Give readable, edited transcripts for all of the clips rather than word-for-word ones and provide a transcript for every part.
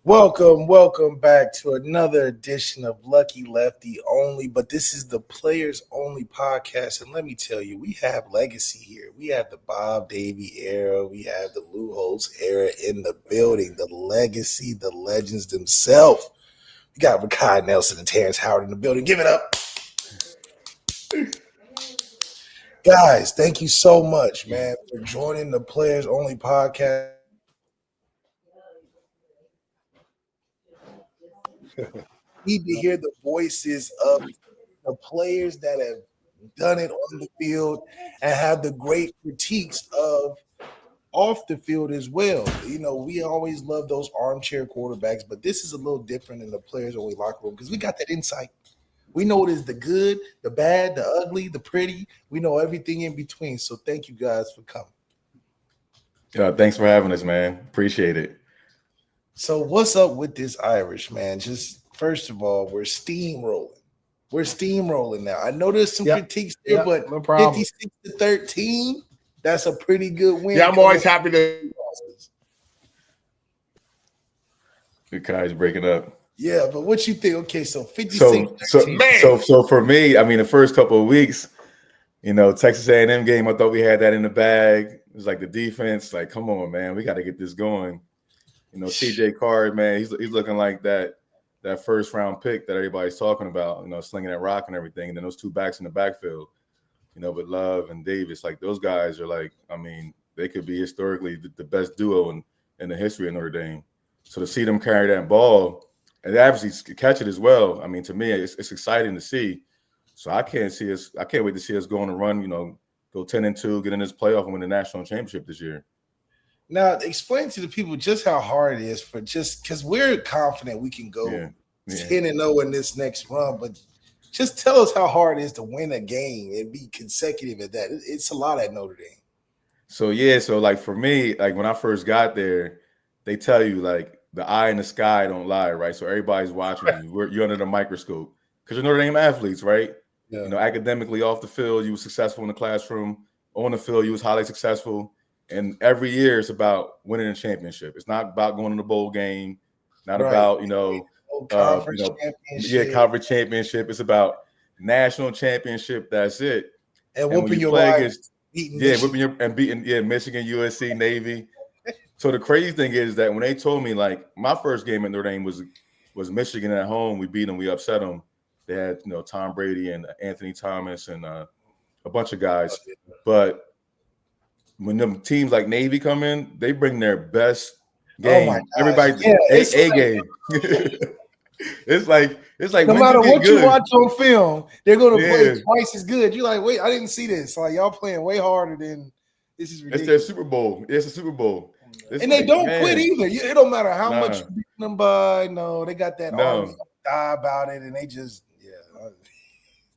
Welcome back to another edition of Lucky Lefty Only, but this is the Players Only podcast. And let me tell you, we have legacy here. We have the Bob Davie era, we have the Lou Holtz era in the building, the legacy, the legends themselves. We got Rakai Nelson and Terrence Howard in the building. Give it up. Guys, thank you so much, man, for joining the Players Only podcast. Need to hear the voices of the players that have done it on the field and have the great critiques of off the field as well. You know, we always love those armchair quarterbacks, but this is a little different in the Players Only locker room because we got that insight. We know it is the good, the bad, the ugly, the pretty. We know everything in between. So thank you guys for coming. Thanks for having us, man. Appreciate it. So what's up with this Irish, man? Just first of all, we're steamrolling. We're steamrolling now. I know there's some critiques here, but no 56-13, that's a pretty good win. Yeah, I'm always happy to. Good guys breaking up. Yeah, but what you think? Okay, so 56-13. So for me, I mean, the first couple of weeks, Texas A&M game, I thought we had that in the bag. It was like the defense, like, come on, man, we got to get this going. TJ Card, man, he's looking like that first round pick that everybody's talking about, slinging that rock and everything. And then those two backs in the backfield, with Love and Davis, like those guys are like, I mean, they could be historically the best duo in the history of Notre Dame. So to see them carry that ball and obviously catch it as well, I mean, to me, it's exciting to see. So I can't wait to see us go on a run, go 10-2, get in this playoff and win the national championship this year. Now, explain to the people just how hard it is because we're confident we can go 10-0 in this next run, but just tell us how hard it is to win a game and be consecutive at that. It's a lot at Notre Dame. So like for me, like when I first got there, they tell you like the eye in the sky don't lie, right? So everybody's watching you. You're under the microscope because you're Notre Dame athletes, right? Yeah. Academically off the field, you were successful in the classroom. On the field, you was highly successful. And every year it's about winning a championship. It's not about going to the bowl game, not about, conference championship. Conference championship. It's about national championship. That's it. And whooping your wives. Beating Michigan, USC, Navy. So the crazy thing is that when they told me, like, my first game at Notre Dame was Michigan at home. We beat them. We upset them. They had, Tom Brady and Anthony Thomas and a bunch of guys. But when them teams like Navy come in, they bring their best game. Everybody, A game. it's like no matter what you watch on film, they're going to play twice as good. You're like, wait, I didn't see this. Like y'all playing way harder than this is ridiculous. It's their Super Bowl. It's a Super Bowl. And they don't quit either. It don't matter how much you beat them by. No, they got that die about it, and they just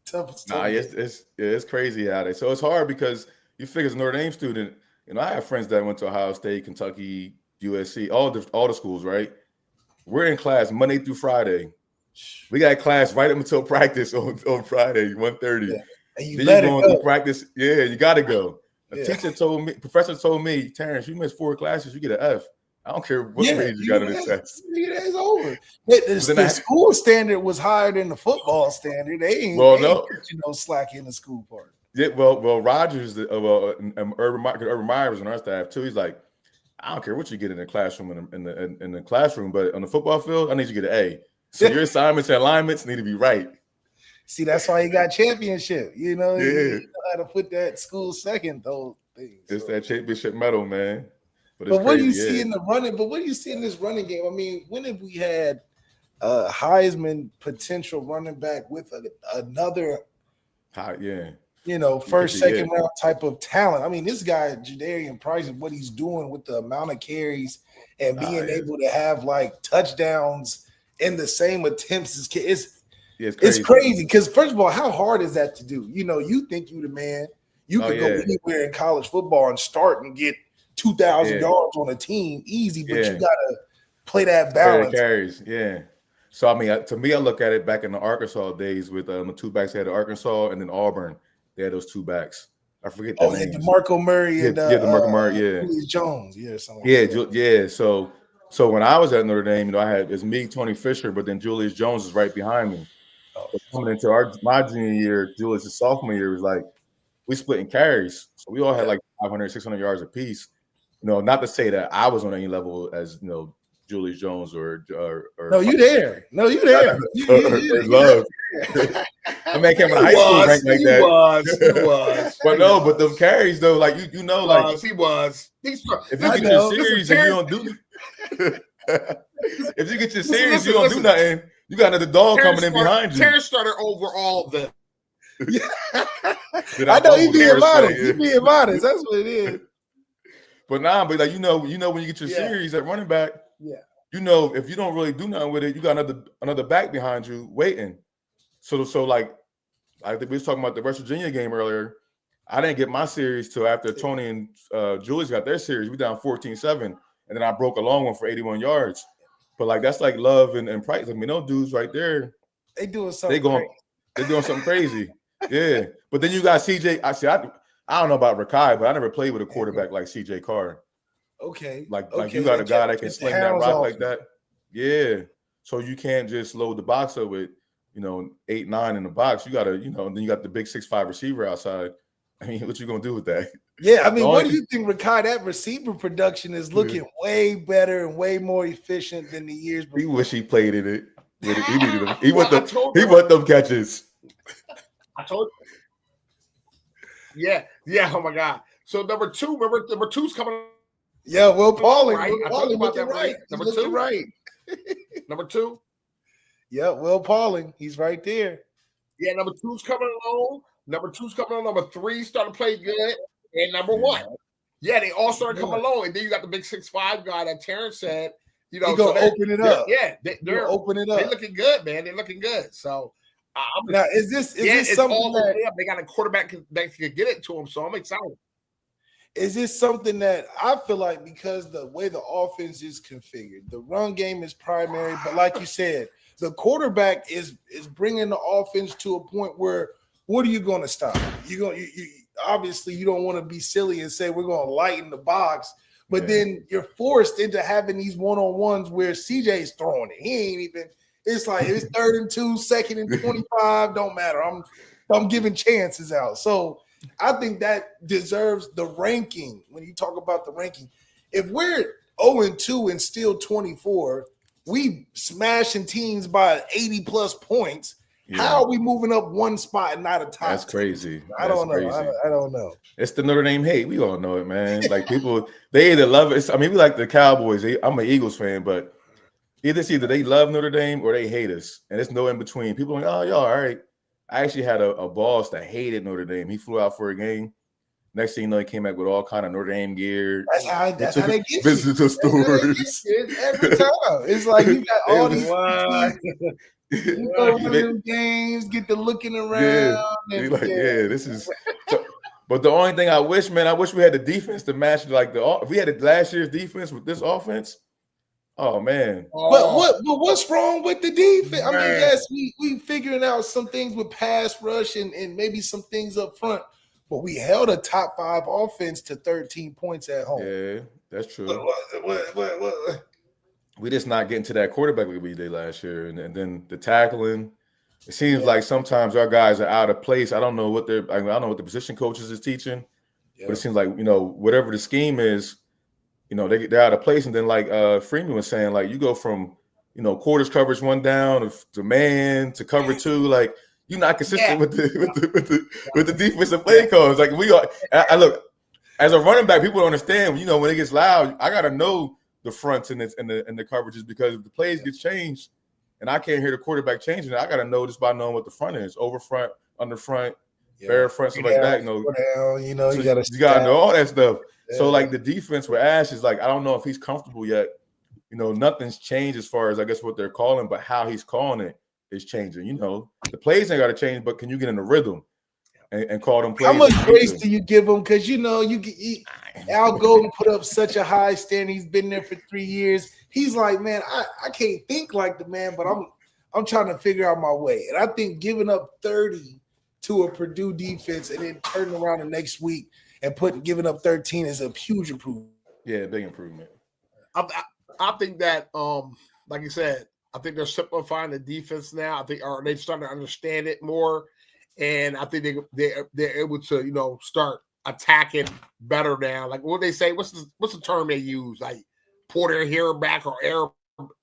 tough. It's crazy out there. So it's hard because you figure as a Notre Dame student, I have friends that went to Ohio State, Kentucky, USC, all the schools, right? We're in class Monday through Friday. We got class right up until practice on Friday, 1:30. Yeah. And you then you go into practice. Yeah, you got to go. Professor told me, Terrence, you missed 4 classes, you get an F. I don't care what grade you got on the test. It's over. The school standard was higher than the football standard. They ain't slack in the school part. Yeah, well, Rogers, Urban Meyer was on our staff too. He's like, I don't care what you get in the classroom in the classroom, but on the football field, I need you to get an A. So your assignments and alignments need to be right. See, that's why you got championship. You know how to put that school second. Those things. It's that championship medal, man. But what do you see in the running? But what do you see in this running game? I mean, when have we had a Heisman potential running back with another? First, second round type of talent. I mean, this guy, Jadarian Price, and what he's doing with the amount of carries and being able to have like touchdowns in the same attempts as kids. It's crazy because, first of all, how hard is that to do? You think you the man. You could go anywhere in college football and start and get 2,000 yards on a team easy, but you got to play that balance. Carries, So, I mean, to me, I look at it back in the Arkansas days with the 2 backs they had at Arkansas and then Auburn. They had those 2 backs. I forget their names. DeMarco Murray and DeMarco Murray, Julius Jones, something. So So when I was at Notre Dame, it's me, Tony Fisher, but then Julius Jones is right behind me. So coming into my junior year, Julius' sophomore year was like we splitting carries. So we all had like 500, 600 yards apiece. Not to say that I was on any level as Julius Jones or no, you there. No, you there. or Love. I man came out of high school ranked like that. He was. But no, but the carries though, like he was. If you get your series and you don't do if you get your series, you don't do nothing. You got another dog coming in behind you. Terrence started over all of them. I know he being modest. He being modest. That's what it is. But like when you get your series at running back, if you don't really do nothing with it, you got another back behind you waiting. So like I think we was talking about the West Virginia game earlier. I didn't get my series till after Tony and Julius got their series. We down 14-7, and then I broke a long one for 81 yards. But like that's like Love and Price. I mean, those dudes right there, they doing something. They're doing something crazy. Yeah. But then you got CJ. I don't know about Rakai, but I never played with a quarterback like CJ Carr. Okay. Like you got a guy that can sling that rock like that. Yeah. So you can't just load the box up with 8, 9 in the box. You gotta, then you got the big 6'5" receiver outside. I mean, what you gonna do with that? Yeah, I mean, what do you think, Rakai? That receiver production is looking way better and way more efficient than the years before. He wish he played in it. He needed them. He want them catches. I told you. Yeah. Oh my God. So number 2, remember number 2's coming. Yeah, Will Pauling. Right. I told you about that, right? Number 2, right? Number 2. Yeah, Will Pauling. He's right there. Yeah, number 2's coming along. Number 2's coming on. Number 3 started to play good. And number 1. Yeah, they all started coming along. And then you got the big 6'5" guy that Terrence said, He's going to open it up. Yeah, they're open it up. They're looking good, man. They're looking good. So now, is this something that they got a quarterback that can get it to them? So I'm excited. Is this something that I feel like because the way the offense is configured, the run game is primary, but like you said, the quarterback is bringing the offense to a point where what are you going to stop? You obviously you don't want to be silly and say we're going to lighten the box, but then you're forced into having these one-on-ones where CJ's throwing it. He ain't even. It's like it's 3rd and 2, 2nd and 25. Don't matter. I'm giving chances out. So I think that deserves the ranking. When you talk about the ranking, if we're 0-2 and still 24, we smashing teams by 80 plus points. Yeah. How are we moving up one spot and not a top? That's crazy. I don't know. I don't know. It's the Notre Dame hate. We all know it, man. Like people, they either love it. I mean, we like the Cowboys. I'm an Eagles fan, but either they love Notre Dame or they hate us, and there's no in between. People are like, oh, y'all, all right. I actually had a boss that hated Notre Dame. He flew out for a game. Next thing you know, he came back with all kind of Notre Dame gear. That's how they get visitor stores. Every time. It's like you got all these. You go to them games, get the looking around. This is. But the only thing I wish we had the defense to match if we had last year's defense with this offense. Oh man! But what's wrong with the defense? I mean, yes, we figuring out some things with pass rush and maybe some things up front, but we held a top 5 offense to 13 points at home. Yeah, that's true. What? We just not getting to that quarterback like we did last year, and then the tackling. It seems like sometimes our guys are out of place. I don't know what I don't know what the position coaches is teaching, but it seems like whatever the scheme is. They're out of place, and then like Freeman was saying, like you go from quarters coverage 1 down to man to cover 2, like you're not consistent with the defensive play calls. Like we are. I look as a running back, people don't understand. When it gets loud, I gotta know the fronts and the coverages because if the plays get changed, and I can't hear the quarterback changing it, I gotta know just by knowing what the front is, over front, under front, bare front, stuff like that. You gotta know all that stuff. So like the defense with Ash is like I don't know if he's comfortable yet. Nothing's changed as far as I guess what they're calling, but how he's calling it is changing. The plays ain't got to change, but can you get in the rhythm and call them plays? How much grace do you give him? Because Al Golden put up such a high standard. He's been there for 3 years. He's like, man, I can't think like the man, but I'm trying to figure out my way. And I think giving up 30 to a Purdue defense and then turning around the next week and giving up 13 is a huge improvement. Yeah, big improvement. I think that, like you said, I think they're simplifying the defense now. I think they're starting to understand it more, and I think they're able to start attacking better now. Like what they say, what's the term they use? Like pull their hair back or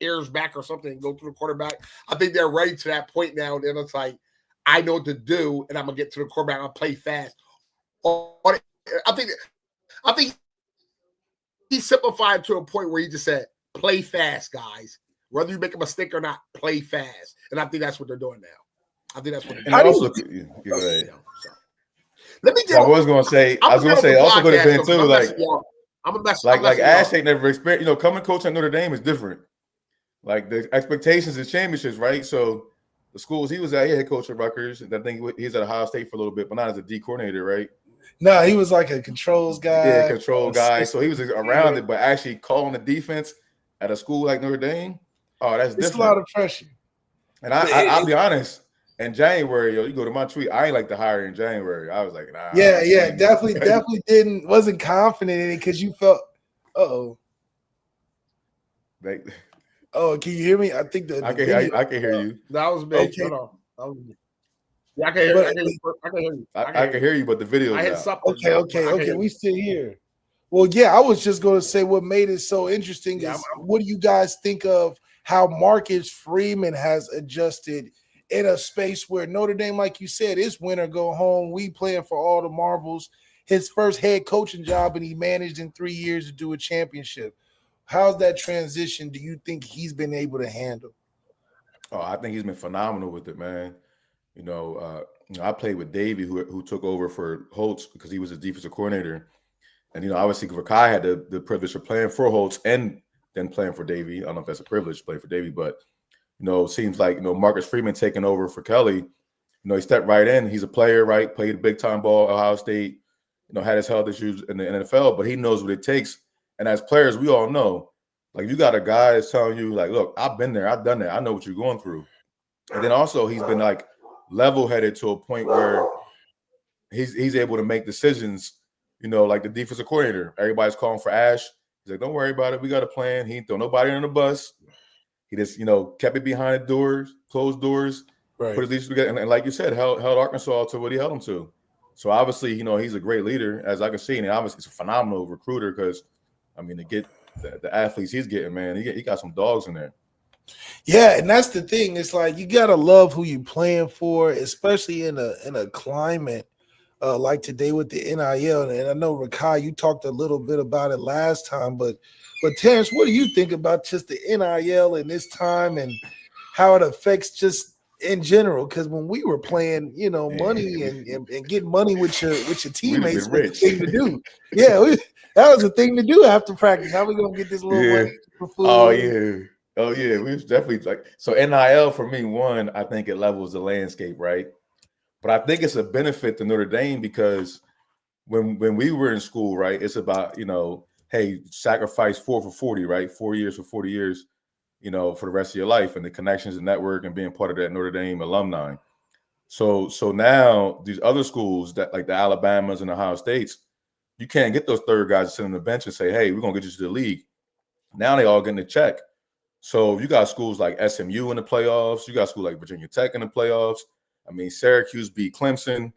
ears back or something and go through the quarterback. I think they're ready to that point now. And then it's like, I know what to do, and I'm gonna get to the quarterback. I'll play fast. I think he simplified to a point where he just said, play fast, guys. Whether you make a mistake or not, play fast. And I think that's what they're doing now. I think that's what they're doing. And also, you're right. Let me I was going to say, also could have been too, like Ash ain't never experienced, coming coach at Notre Dame is different. Like the expectations is championships, right? So the schools he was at, he head coach at Rutgers, and I think he's at Ohio State for a little bit, but not as a D coordinator, right? No, he was like a controls guy. Yeah, control guy. So he was around it, but actually calling the defense at a school like Notre Dame, oh, that's different. It's a lot of pressure. And I'll be honest, in January, you go to my tweet, I ain't like to hire in January. I was like, nah. Yeah, definitely wasn't confident in it because you felt, Like, can you hear me? I think I can hear you. That was me. Okay. Hold on. Yeah, I can hear you. I can hear you, but the video. I hit something. Okay. We still here. Well, yeah, I was just going to say what made it so interesting is what do you guys think of how Marcus Freeman has adjusted in a space where Notre Dame, like you said, is win or go home. We playing for all the marbles. His first head coaching job, and he managed in 3 years to do a championship. How's that transition do you think he's been able to handle? Oh, I think he's been phenomenal with it, man. I played with Davey, who took over for Holtz because he was a defensive coordinator. And, obviously, Kai had the privilege of playing for Holtz and then playing for Davey. I don't know if that's a privilege to play for Davey, but, it seems like, Marcus Freeman taking over for Kelly, he stepped right in. He's a player, right? Played big-time ball at Ohio State, had his health issues in the NFL, but he knows what it takes. And as players, we all know, like, you got a guy that's telling you, like, look, I've been there. I've done that. I know what you're going through. And then also he's been, like, level-headed to a point where he's able to make decisions, like the defensive coordinator. Everybody's calling for Ash. He's like, don't worry about it. We got a plan. He didn't throw nobody on the bus. He just, kept it behind the doors, closed doors, right. Put his leadership together. And like you said, held Arkansas to what he held them to. So obviously, he's a great leader, as I can see. And obviously, he's a phenomenal recruiter because, to get the athletes he's getting, man, he got some dogs in there. Yeah, and that's the thing. It's like you gotta love who you're playing for, especially in a climate like today with the NIL. And I know Rakai, you talked a little bit about it last time, but Terrence, what do you think about just the NIL in this time and how it affects just in general? Because when we were playing, money and getting money with your teammates, was the thing to do. Yeah, that was the thing to do after practice. How we gonna get this little money for food? Oh yeah, we was definitely like so. NIL for me, one, I think it levels the landscape, right? But I think it's a benefit to Notre Dame because when we were in school, right, it's about hey, sacrifice 4 for 40, right? 4 years for 40 years, for the rest of your life, and the connections and network and being part of that Notre Dame alumni. So now these other schools that like the Alabamas and Ohio States, you can't get those third guys to sit on the bench and say, hey, we're gonna get you to the league. Now they all getting a check. So you got schools like SMU in the playoffs. You got schools like Virginia Tech in the playoffs. Syracuse beat Clemson.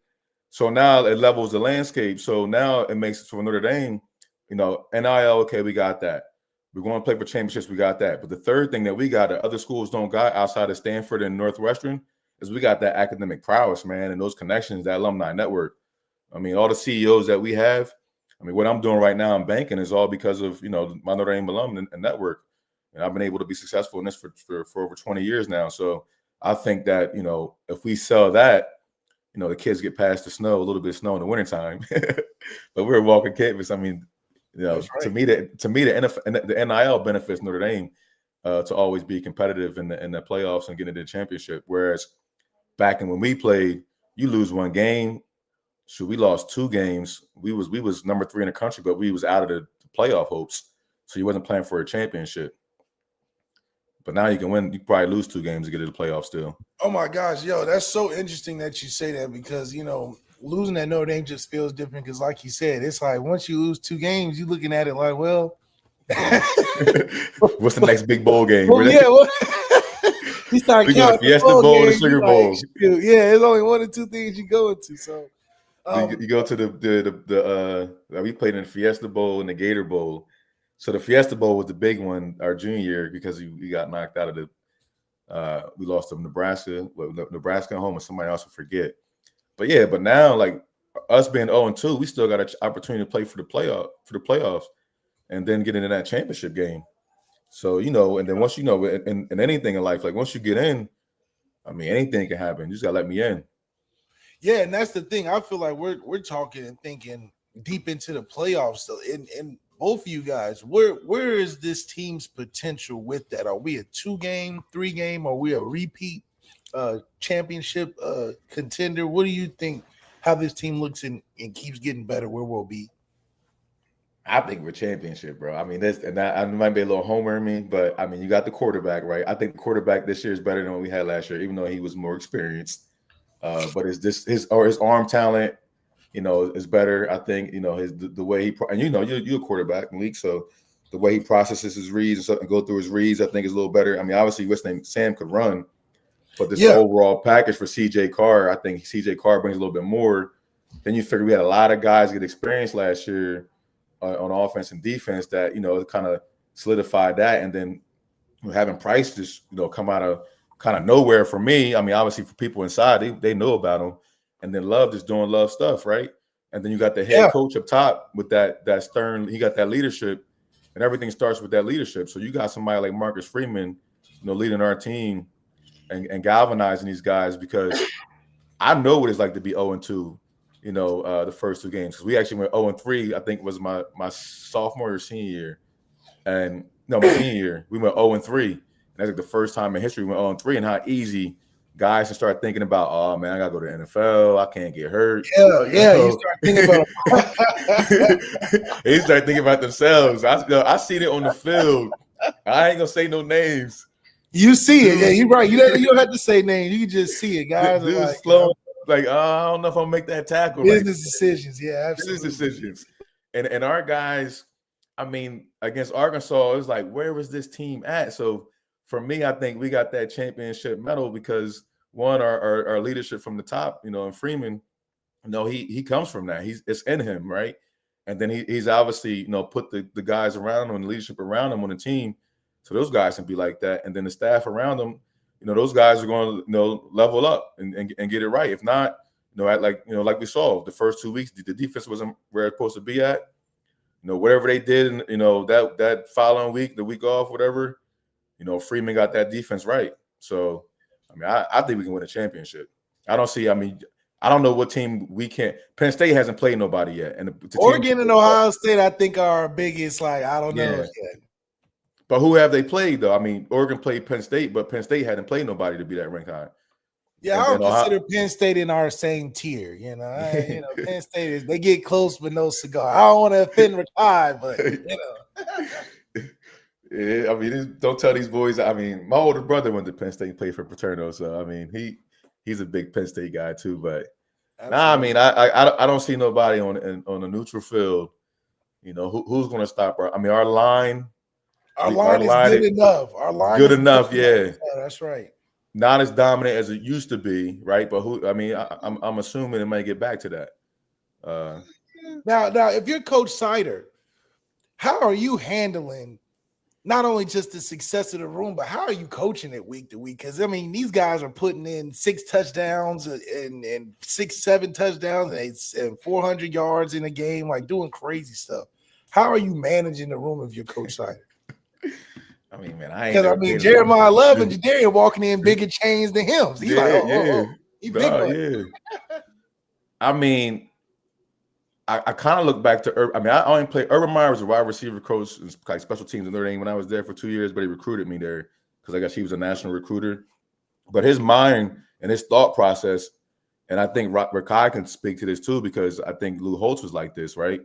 So now it levels the landscape. So now it makes it for Notre Dame, NIL, okay, we got that. We're going to play for championships, we got that. But the third thing that we got that other schools don't got outside of Stanford and Northwestern is we got that academic prowess, man, and those connections, that alumni network. All the CEOs that we have, what I'm doing right now in banking is all because of, my Notre Dame alum and network. And I've been able to be successful in this for over 20 years now. So I think that, if we sell that, the kids get past the snow, a little bit of snow in the wintertime. But we're walking campus. Right. To me, the NIL benefits Notre Dame to always be competitive in the playoffs and get into the championship. Whereas back when we played, you lose one game. So we lost 2 games. We was number 3 in the country, but we was out of the playoff hopes. So you wasn't playing for a championship. But now you can win. You probably lose 2 games to get to the playoffs still. Oh my gosh, that's so interesting that you say that because losing at Notre Dame just feels different because, like you said, it's like once you lose 2 games, you're looking at it like, well, What's the next big bowl game? Well, yeah, well, he started We go to counting the Fiesta bowl Bowl and the games. Sugar Like, Bowl. shoot, yeah, there's only 1 or 2 things you go into. So You go to the we played in the Fiesta Bowl and the Gator Bowl. So the Fiesta Bowl was the big one our junior year because we got knocked out of the we lost to Nebraska, Nebraska at home, and somebody else will forget. But yeah, but now like us being 0-2, we still got an opportunity to play for the playoffs, and then get into that championship game. So and then once in anything in life, like once you get in, I mean anything can happen. You just gotta let me in. yeah, and that's the thing. I feel like we're talking and thinking deep into the playoffs. So, and both of you guys, where is this team's potential with that? Are we a 2-game, 3-game? Are we a repeat championship contender? What do you think? How this team looks and keeps getting better? Where we'll be? I think we're championship, bro. I mean, I might be a little homer in me, but I mean, you got the quarterback, right? I think the quarterback this year is better than what we had last year, even though he was more experienced. But his arm talent, is better. I think the way he and you're a quarterback, Malik, so the way he processes his reads and go through his reads, I think is a little better. I mean, obviously, what's name Sam could run, but this overall package for CJ Carr, I think CJ Carr brings a little bit more. Then you figure we had a lot of guys get experience last year on offense and defense that it kind of solidified that, and then having Price just come out of kind of nowhere for me. I mean, obviously for people inside, they know about him, and then Love just doing Love stuff, right? And then you got the head coach up top with that stern. He got that leadership, and everything starts with that leadership. So you got somebody like Marcus Freeman, leading our team and galvanizing these guys, because I know what it's like to be 0-2. The first 2 games, because we actually went 0-3. I think it was my sophomore or senior year, and no, my senior year we went 0-3. And that's like the first time in history we went 0-3, and how easy guys can start thinking about, oh man, I gotta go to the NFL. I can't get hurt. Yeah. You start thinking about. They start thinking about themselves. I seen it on the field. I ain't gonna say no names. You see it, yeah. You're right. You don't have to say names. You can just see it, guys. Dude, like, slow. Like, I don't know if I'll make that tackle. Business decisions, yeah, absolutely. Business decisions. And our guys, I mean, against Arkansas, it was like, where was this team at? So for me, I think we got that championship medal because one, our leadership from the top, and Freeman, he comes from that. It's in him, right? And then he's obviously, put the guys around him and the leadership around him on the team, so those guys can be like that. And then the staff around them, those guys are going to level up and get it right. If not, like we saw the first 2 weeks, the defense wasn't where it's supposed to be at. Whatever they did, and that following week, the week off, whatever, Freeman got that defense right. So, I mean, I think we can win a championship. I don't know what team we can't. Penn State hasn't played nobody yet, and Oregon and Ohio State, I think, are our biggest. Like, I don't know yet. But who have they played though? I mean, Oregon played Penn State, but Penn State hadn't played nobody to be that ranked high. Yeah, I don't consider Penn State in our same tier. Penn State they get close but no cigar. I don't want to offend Ricard, but Yeah, I mean, don't tell these boys. I mean, my older brother went to Penn State and played for Paterno, so I mean, he's a big Penn State guy too. But I mean, I don't see nobody on a neutral field. Who's going to stop our? I mean, our line. Our line is good enough. Our line good enough, yeah. That's right. Not as dominant as it used to be, right? But I'm assuming it might get back to that. Now, if you're Coach Sider, how are you handling not only just the success of the room, but how are you coaching it week to week? Because I mean, these guys are putting in 6 touchdowns and 6-7 touchdowns and 400 yards in a game, like doing crazy stuff. How are you managing the room if you're Coach Sider? I mean, man, Jeremiah Love and Jadarian walking in bigger chains than him. So he's big one. I mean, I kind of look back to I only played. Urban Meyer was a wide receiver coach, like special teams in Notre Dame when I was there for 2 years, but he recruited me there because I guess he was a national recruiter. But his mind and his thought process, and I think Rakai can speak to this too, because I think Lou Holtz was like this, right?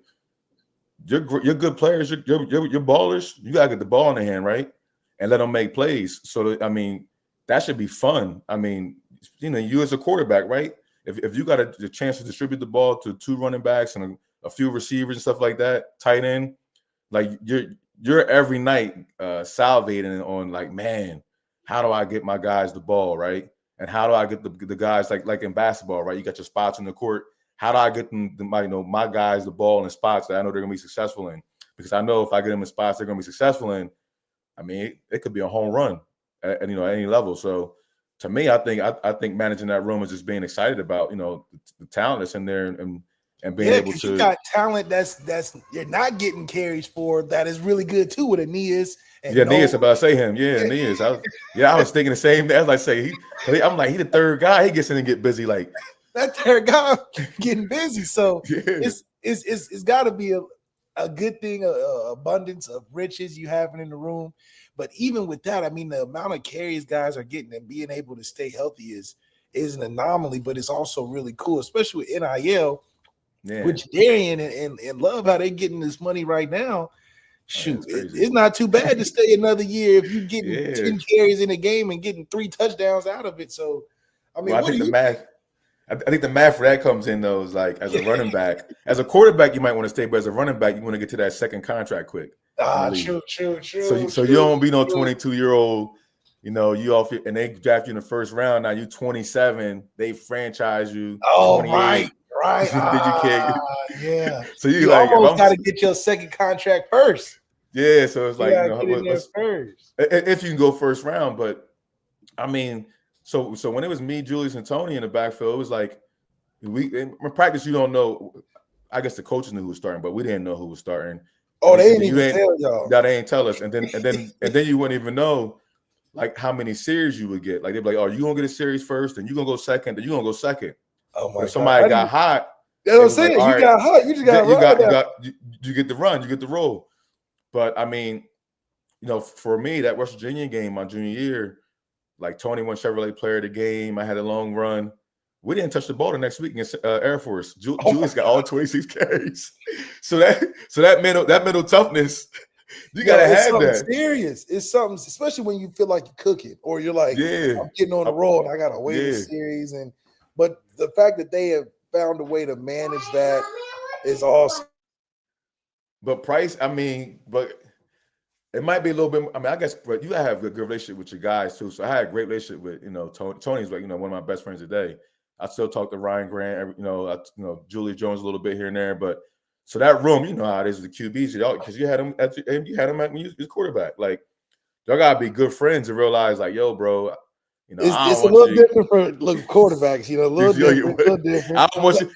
You're good players. You're ballers. You gotta get the ball in their hand, right, and let them make plays. So I mean, that should be fun. I mean, you as a quarterback, right? If you got the chance to distribute the ball to 2 running backs and a few receivers and stuff like that, tight end, like you're every night salivating on like, man, how do I get my guys the ball, right? And how do I get the guys like in basketball, right? You got your spots in the court. How do I get them my guys the ball in spots that I know they're gonna be successful in? Because I know if I get them in spots they're gonna be successful in, I mean, it could be a home run at any level. So to me, I think managing that room is just being excited about, the talent that's in there and being able to. You got talent that's you're not getting carries for that is really good too with Aeneas. Aeneas, about to say him. Yeah, Aeneas. I was thinking the same thing. As I say, I'm like, he the third guy. He gets in and get busy like that third guy getting busy. So it's got to be a good thing, abundance of riches you having in the room. But even with that, I mean, the amount of carries guys are getting and being able to stay healthy is an anomaly, but it's also really cool, especially with NIL. Yeah. Which Darian and Love, how they getting this money right now. Shoot, it's not too bad to stay another year if you're getting 10 carries in a game and getting 3 touchdowns out of it. So, I mean, I think the math for that comes in though is like as a running back, as a quarterback you might want to stay, but as a running back you want to get to that second contract quick. True. So you don't be no 22-year-old. You off and they draft you in the first round. Now you 27. They franchise you. Oh, right. Yeah. So you almost got to get your second contract first. Yeah. So it's like first. If you can go first round, but I mean, so when it was me, Julius, and Tony in the backfield, it was like in practice. You don't know. I guess the coaches knew who was starting, but we didn't know who was starting. Oh, they didn't even tell y'all. No, they ain't tell us, and then you wouldn't even know like how many series you would get. Like they'd be like, "Oh, you gonna get a series first, and you gonna go second, then you gonna go second." Oh my! If somebody got hot, that's what I'm saying. Like, you got hot. You just got you get the run. You get the roll. But I mean, for me, that West Virginia game my junior year, like Tony won Chevrolet Player of the Game. I had a long run. We didn't touch the ball the next week against Air Force. Julius got all 26 carries. So that mental toughness, you gotta have that. Serious. It's something, especially when you feel like you're cooking or you're like, I'm getting on the roll and I gotta win the series. But the fact that they have found a way to manage that is awesome. But Price, I mean, but it might be a little bit. I mean, I guess, but you gotta have a good relationship with your guys too. So I had a great relationship with, Tony's like, one of my best friends today. I still talk to Ryan Grant, Julie Jones a little bit here and there. But so that room, you know how it is with the QBs, because you had them when you was quarterback. Like y'all gotta be good friends and realize, like, yo, bro. It's a little different for quarterbacks, a little different. I don't want you.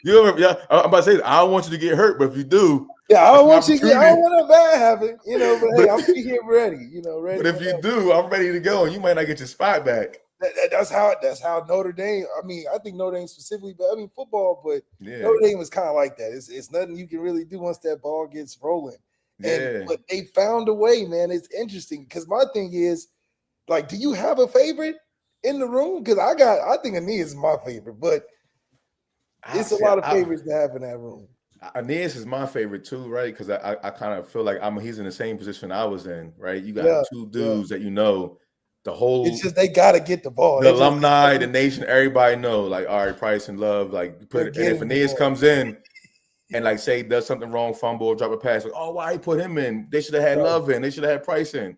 I'm about to say, I don't want you to get hurt, but if you do, I don't want you. I don't want a bad happen, But hey, I'm here ready, ready. But if you do, I'm ready to go, and you might not get your spot back. That's how Notre Dame. I mean, I think Notre Dame specifically, but I mean football. But Notre Dame was kind of like that. It's nothing you can really do once that ball gets rolling. But they found a way, man. It's interesting because my thing is, like, do you have a favorite in the room? Because I think Aeneas is my favorite, but it's a lot of favorites to have in that room. Aeneas is my favorite too, right? Because I kind of feel like he's in the same position I was in, right? You got two dudes that the whole. It's just they got to get the ball. The alumni, the nation, everybody know, like, all right, Price and Love, like, put it. And if Aeneas comes in and like say does something wrong, fumble, drop a pass, like, oh, why he put him in? They should have had Love in. They should have had Price in.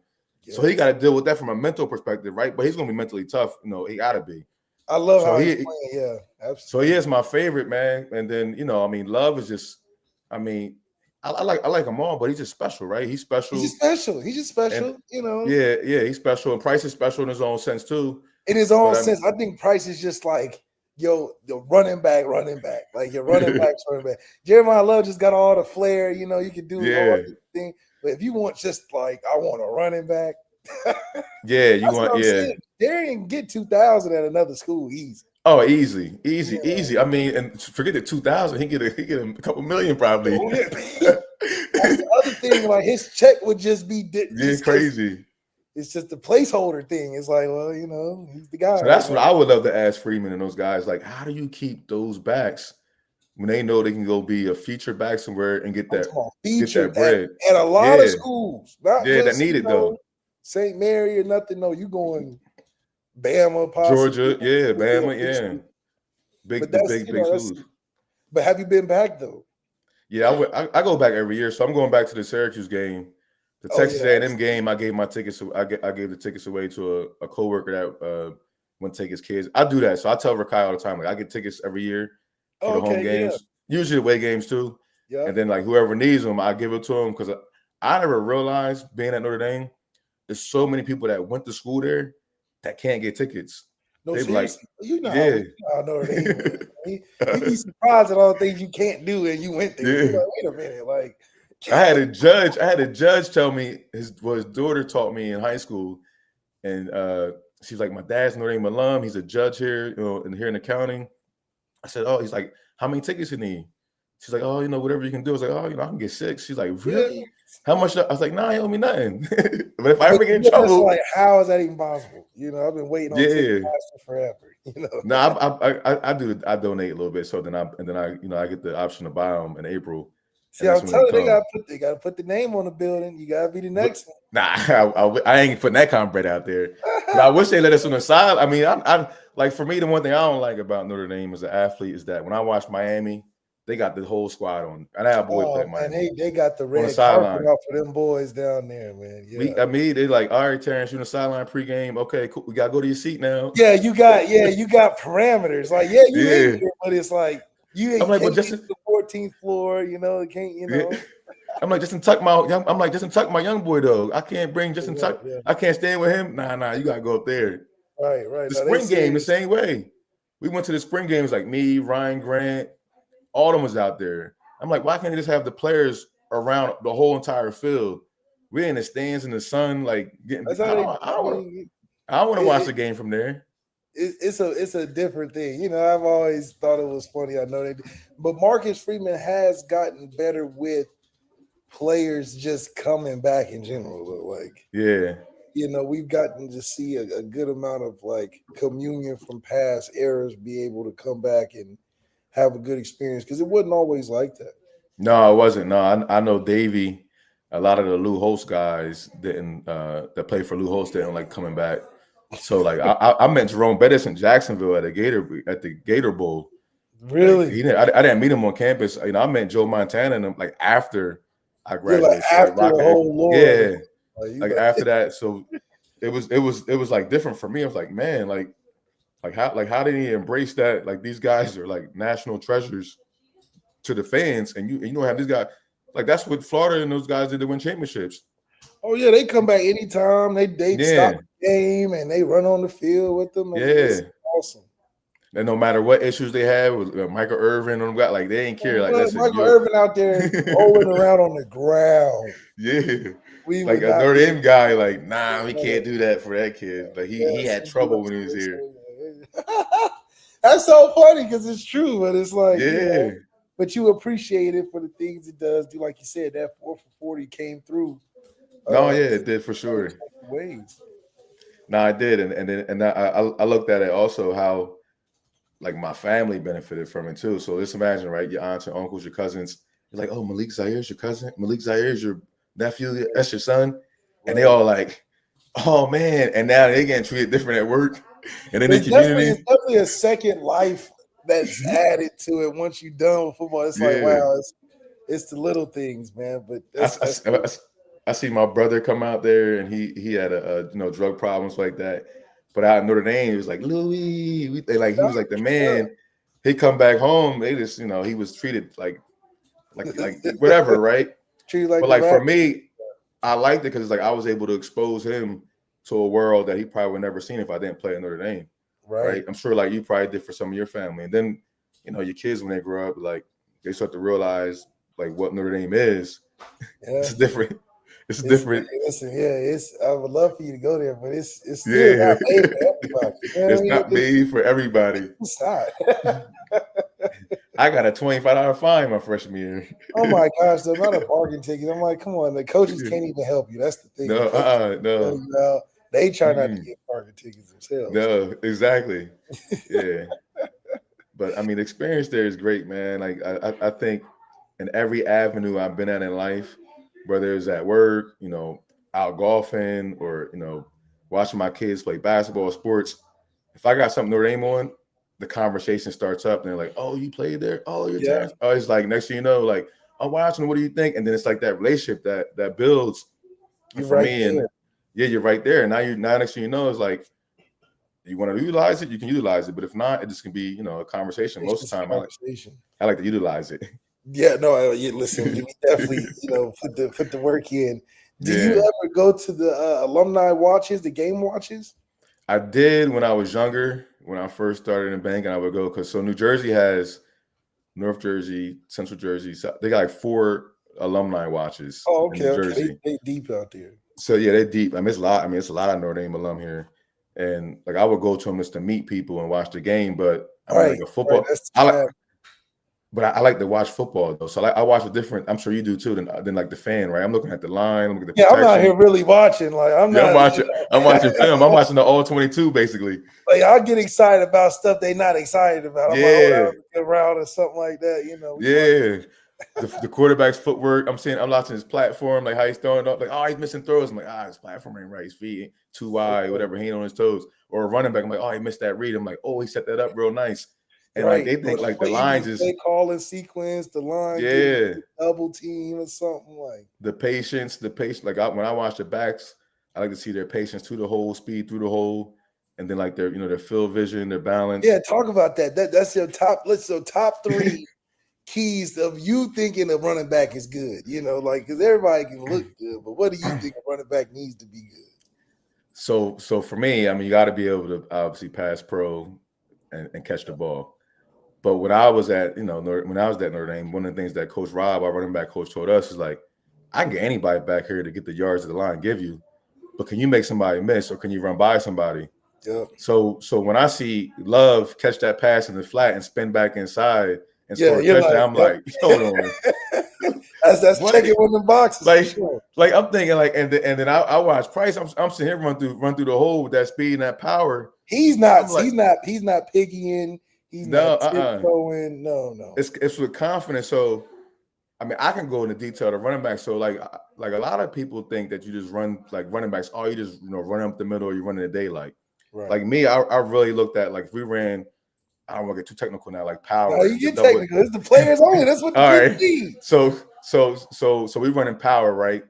So he got to deal with that from a mental perspective, right? But he's going to be mentally tough. He got to be. I love how he's playing. Yeah, absolutely. So he is my favorite, man. And then, Love is just, I like them all, but he's just special, right? He's special. He's just special, and, Yeah, he's special. And Price is special in his own sense, too. In his own sense, I think Price is just like, the running back. Like your running back's running back. Jeremiah Love just got all the flair, you can do all the thing. But if you want just like, I want a running back. Darian get 2,000 at another school easy. Oh, easy. I mean, and forget the 2,000. He get a couple million probably. That's the other thing. Like his check would just be crazy. It's just the placeholder thing. It's like, well, he's the guy. So that's what I would love to ask Freeman and those guys. Like, how do you keep those backs when they know they can go be a feature back somewhere and get that bread at a lot of schools? Not just, that need it though. St. Mary or nothing. No, you going Bama, possibly. Georgia, Bama, big schools. But have you been back though? Yeah, I go back every year. So I'm going back to the Syracuse game The Oh, Texas yeah. A&M game, I gave my tickets. I gave the tickets away to a coworker that went to take his kids. I do that, so I tell Rakai all the time, like I get tickets every year for the home Okay, yeah. games, usually the away games too. Yeah. And then like whoever needs them, I give it to them because I never realized being at Notre Dame, there's so many people that went to school there that can't get tickets. No, They be like, seriously. You know yeah, how Notre Dame is. You'd be surprised at all the things you can't do and you went there. Yeah. You're like, wait a minute. Like, I had a judge tell me his daughter taught me in high school, and she's like, my dad's Notre Dame alum. He's a judge here, here in accounting. I said, oh, he's like, how many tickets you need? She's like, oh, whatever you can do. I was like, oh, I can get 6. She's like, really? Yeah. How much? I was like, nah, he owe me nothing. But if I ever get in trouble, like, how is that even possible? I've been waiting on tickets forever. No, I do. I donate a little bit, so then I get the option to buy them in April. See, I'm telling you, they gotta put the name on the building. You gotta be the next one. Nah, I ain't putting that kind of bread out there. But I wish they let us on the side. I mean, I like, for me, the one thing I don't like about Notre Dame as an athlete is that when I watch Miami, they got the whole squad on. And I have a boy play Miami. They got the red carpet out for them boys down there, man. Yeah. They like, all right, Terrence, you on the sideline pregame. Okay, cool. We gotta go to your seat now. Yeah, you got parameters. Like, you in here, but it's like you ain't like, get to the 14th floor. Can't. I'm like, Justin Tuck my young boy though. I can't bring Justin Tuck. Yeah. I can't stand with him. Nah, you gotta go up there. Right. The spring game the same way. We went to the spring games, like me, Ryan Grant, all of them was out there. I'm like, why can't they just have the players around the whole entire field? We're in the stands in the sun, like getting. I don't want to watch the game from there. It's a different thing. I've always thought it was funny. I know but Marcus Freeman has gotten better with players just coming back in general. Like, yeah. We've gotten to see a good amount of like communion from past eras be able to come back and have a good experience, because it wasn't always like that. No, it wasn't. No, I know Davey, a lot of the Lou Holtz guys didn't that played for Lou Holtz didn't like coming back. So like I met Jerome Bettis in Jacksonville at the Gator Bowl. Really? Like, I didn't meet him on campus. I met Joe Montana and like after I graduated. Like after the whole Lord. Yeah. Like after that. So it was like different for me. I was like, man, like how did he embrace that? Like, these guys are like national treasures to the fans, and you don't have these guys. Like, that's what Florida and those guys did to win championships. Oh yeah, they come back anytime. They stop the game and they run on the field with them. It's awesome. And no matter what issues they have with Michael Irvin, on them, like, they ain't care. Like, Michael Irvin out there rolling around on the ground. Yeah. Like a Notre Dame guy, like, nah, we can't do that for that kid. Like, he had trouble when he was here. That's so funny because it's true, but it's like, yeah. But you appreciate it for the things it does do. Like you said, that 4 for 40 came through. It did for sure. Ways. No, I did, and I looked at it also how, like, my family benefited from it too. So let's imagine, right? Your aunts and uncles, your cousins. You're like, oh, Malik Zaire is your cousin. Malik Zaire is your nephew. That's your son. And they all like, oh man. And now they're getting treated different at work. And in the community, it's definitely a second life that's added to it once you're done with football. It's like, wow, it's the little things, man. But I see my brother come out there, and he had a drug problems like that. But out in Notre Dame, he was like, Louis. He was like the man. He come back home. They just, he was treated like whatever, right? Treated like. But like for me, I liked it because it's like I was able to expose him to a world that he probably would never seen if I didn't play at Notre Dame. Right. I'm sure like you probably did for some of your family. And then, your kids, when they grow up, like they start to realize like what Notre Dame is. Yeah. It's different. It's different. Listen, I would love for you to go there, but it's still not made for everybody. It's not made for everybody. It's not. I got a $25 fine my freshman year. Oh my gosh, they're not a bargain ticket. I'm like, come on, the coaches can't even help you. That's the thing. No. They try not to get bargain tickets themselves. No, exactly. Yeah. But I mean, the experience there is great, man. Like I think in every avenue I've been at in life, whether it's at work, out golfing, or watching my kids play basketball, sports. If I got something Notre Dame on, the conversation starts up, and they're like, "Oh, you played there? Oh, you're Terrence." Oh, it's like next thing you know, like, "I'm watching. What do you think?" And then it's like that relationship that builds You're for right me, there. and yeah, you're right there. Now next thing you know is like, you want to utilize it, you can utilize it. But if not, it just can be, a conversation. It's Most of just the a time, conversation. I like to utilize it. Yeah, no, listen, we definitely, put the work in. Do you Yeah. ever go to the alumni watches, the game watches? I did when I was younger, when I first started in banking, I would go because New Jersey has North Jersey, Central Jersey. So they got like 4 alumni watches Oh, in okay, New okay. Jersey. They deep out there. So yeah, they're deep. I mean, it's a lot. I mean, it's a lot of Notre Dame alum here, and like I would go to them just to meet people and watch the game. But I mean, like a Right. football, That's I the like, trap. but I like to watch football though. So I watch a different. I'm sure you do too. Than like the fan, right? I'm looking at the line. I'm looking at the Yeah, I'm out protection. here really watching. Like I'm Yeah, not I'm watching film. I'm watching the all 22 basically. like I'll get excited about stuff they not excited about. I'm like, oh, that Yeah, was a good route or something like that. yeah. The quarterback's footwork. I'm watching his platform, like how he's throwing up. Like, oh, he's missing throws. I'm like, his platform ain't right. His feet ain't too wide, whatever. He ain't on his toes. Or a running back. I'm like, oh, he missed that read. I'm like, oh, he set that up real nice. And like they think like the lines is play calling sequence, the line, double team or something like the patience. Like when I watch the backs, I like to see their patience to the hole, speed through the hole, and then like their field vision, their balance. Yeah, talk about that. That's your top. Top 3 keys of you thinking a running back is good. Because everybody can look good, but what do you think a running back needs to be good? So for me, I mean, you got to be able to obviously pass pro and catch the ball. But when I was at Notre Dame, one of the things that Coach Rob, our running back coach, told us is like, I can get anybody back here to get the yards of the line give you, but can you make somebody miss or can you run by somebody? Yep. So when I see Love catch that pass in the flat and spin back inside and score a touchdown, I'm like, hold on. That's checking in the boxes. Like I'm thinking like, and then I watch Price. I'm sitting here run through the hole with that speed and that power. He's not picking. He's not tiptoeing. No. It's with confidence. So, I mean, I can go into detail to running back. So, like a lot of people think that you just run like running backs. Oh, you just run up the middle. Or you run in the daylight. Right. Like me, I really looked at like if we ran. I don't want to get too technical now. Like power. No, you get technical. It's the players only. That's what the people need. So we run in power, right?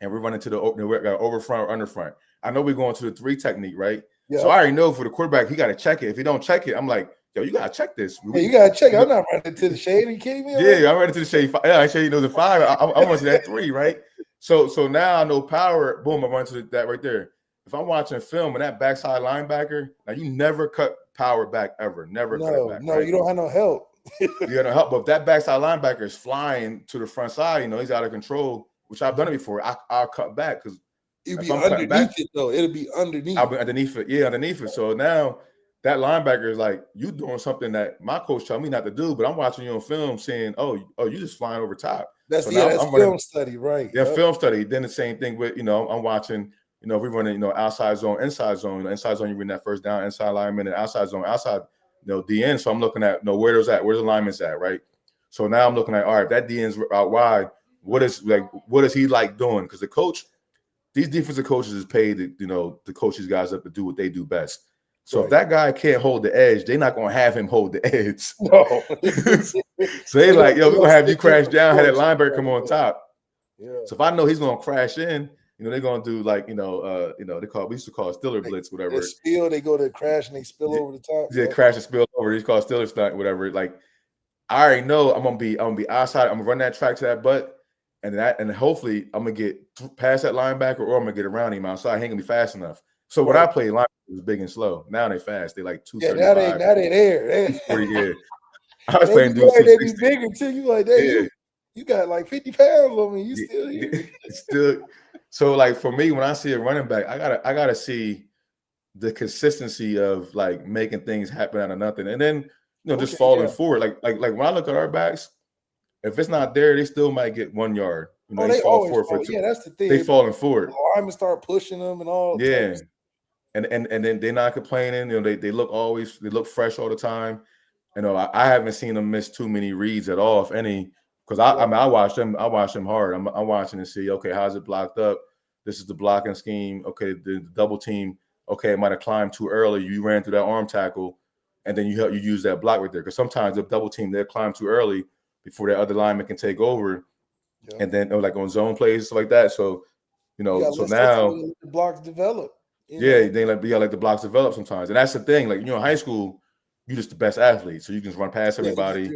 And we're running to the over front or under front. I know we're going to the 3 technique, right? Yeah. So I already know for the quarterback, he got to check it. If he don't check it, I'm like, yo, you got to check this. Yeah, you got to check it. I'm not running to the shade. Are you kidding me? Yeah, I'm running to the shade. Yeah, I shade the 5. I want to see that 3, right? So now I know power. Boom, I run to that right there. If I'm watching film and that backside linebacker, now you never cut power back ever. Never cut it back. No, right? You don't have no help. You got no help. But if that backside linebacker is flying to the front side, he's out of control, which I've done it before. I'll cut back because it'll be underneath it, though. It'll be underneath. I'll be underneath it. Yeah, underneath it. So now that linebacker is like, you doing something that my coach told me not to do, but I'm watching you on film saying, oh, you just flying over top. That's film study, right? Yeah, film study. Then the same thing with, I'm watching, if we're running, outside zone, inside zone, inside zone, you win that first down, inside lineman, and outside zone, outside, DN. So I'm looking at, where the lineman's at, right? So now I'm looking at, all right, if that DN's out wide, what is he like doing? Because the coach, these defensive coaches is paid to coach these guys up to do what they do best. So if that guy can't hold the edge, they're not going to have him hold the edge. No. So they like, yo, we're going to have you crash down, have that linebacker come on top. Yeah. So if I know he's going to crash in, they're going to do like, we used to call it Stiller blitz, whatever. They go to crash and they spill over the top. Yeah, crash and spill over. They call it Stiller stunt, whatever. Like, I already know I'm gonna be outside. I'm gonna run that track to that butt, and hopefully I'm gonna get past that linebacker, or I'm gonna get around him outside. He ain't gonna be fast enough. So when I played linebacker, it was big and slow. Now they fast. They like 235. Now they there. 40, yeah. I was playing dudes. They be bigger too. You like that? You got like 50 pounds on me. You still here? Still. So like for me, when I see a running back, I gotta see the consistency of like making things happen out of nothing, and then just falling forward. Like when I look at our backs, if it's not there, they still might get 1 yard. They fall forward for 2. Yeah, that's the thing. They falling forward. The linemen start pushing them and all. Yeah, and then they're not complaining. They look fresh all the time. I haven't seen them miss too many reads at all, if any. Because I watch them hard. I'm watching to see, okay, how's it blocked up? This is the blocking scheme. Okay, the double team. Okay, it might have climbed too early. You ran through that arm tackle, and then you use that block right there. Because sometimes the double team, they'll climb too early before that other lineman can take over. Yeah. And then like on zone plays, stuff like that. So You know, so now the blocks develop. Yeah, they like let the blocks develop sometimes, and that's the thing. Like, you know, in high school, you're just the best athlete, so you can just run past everybody.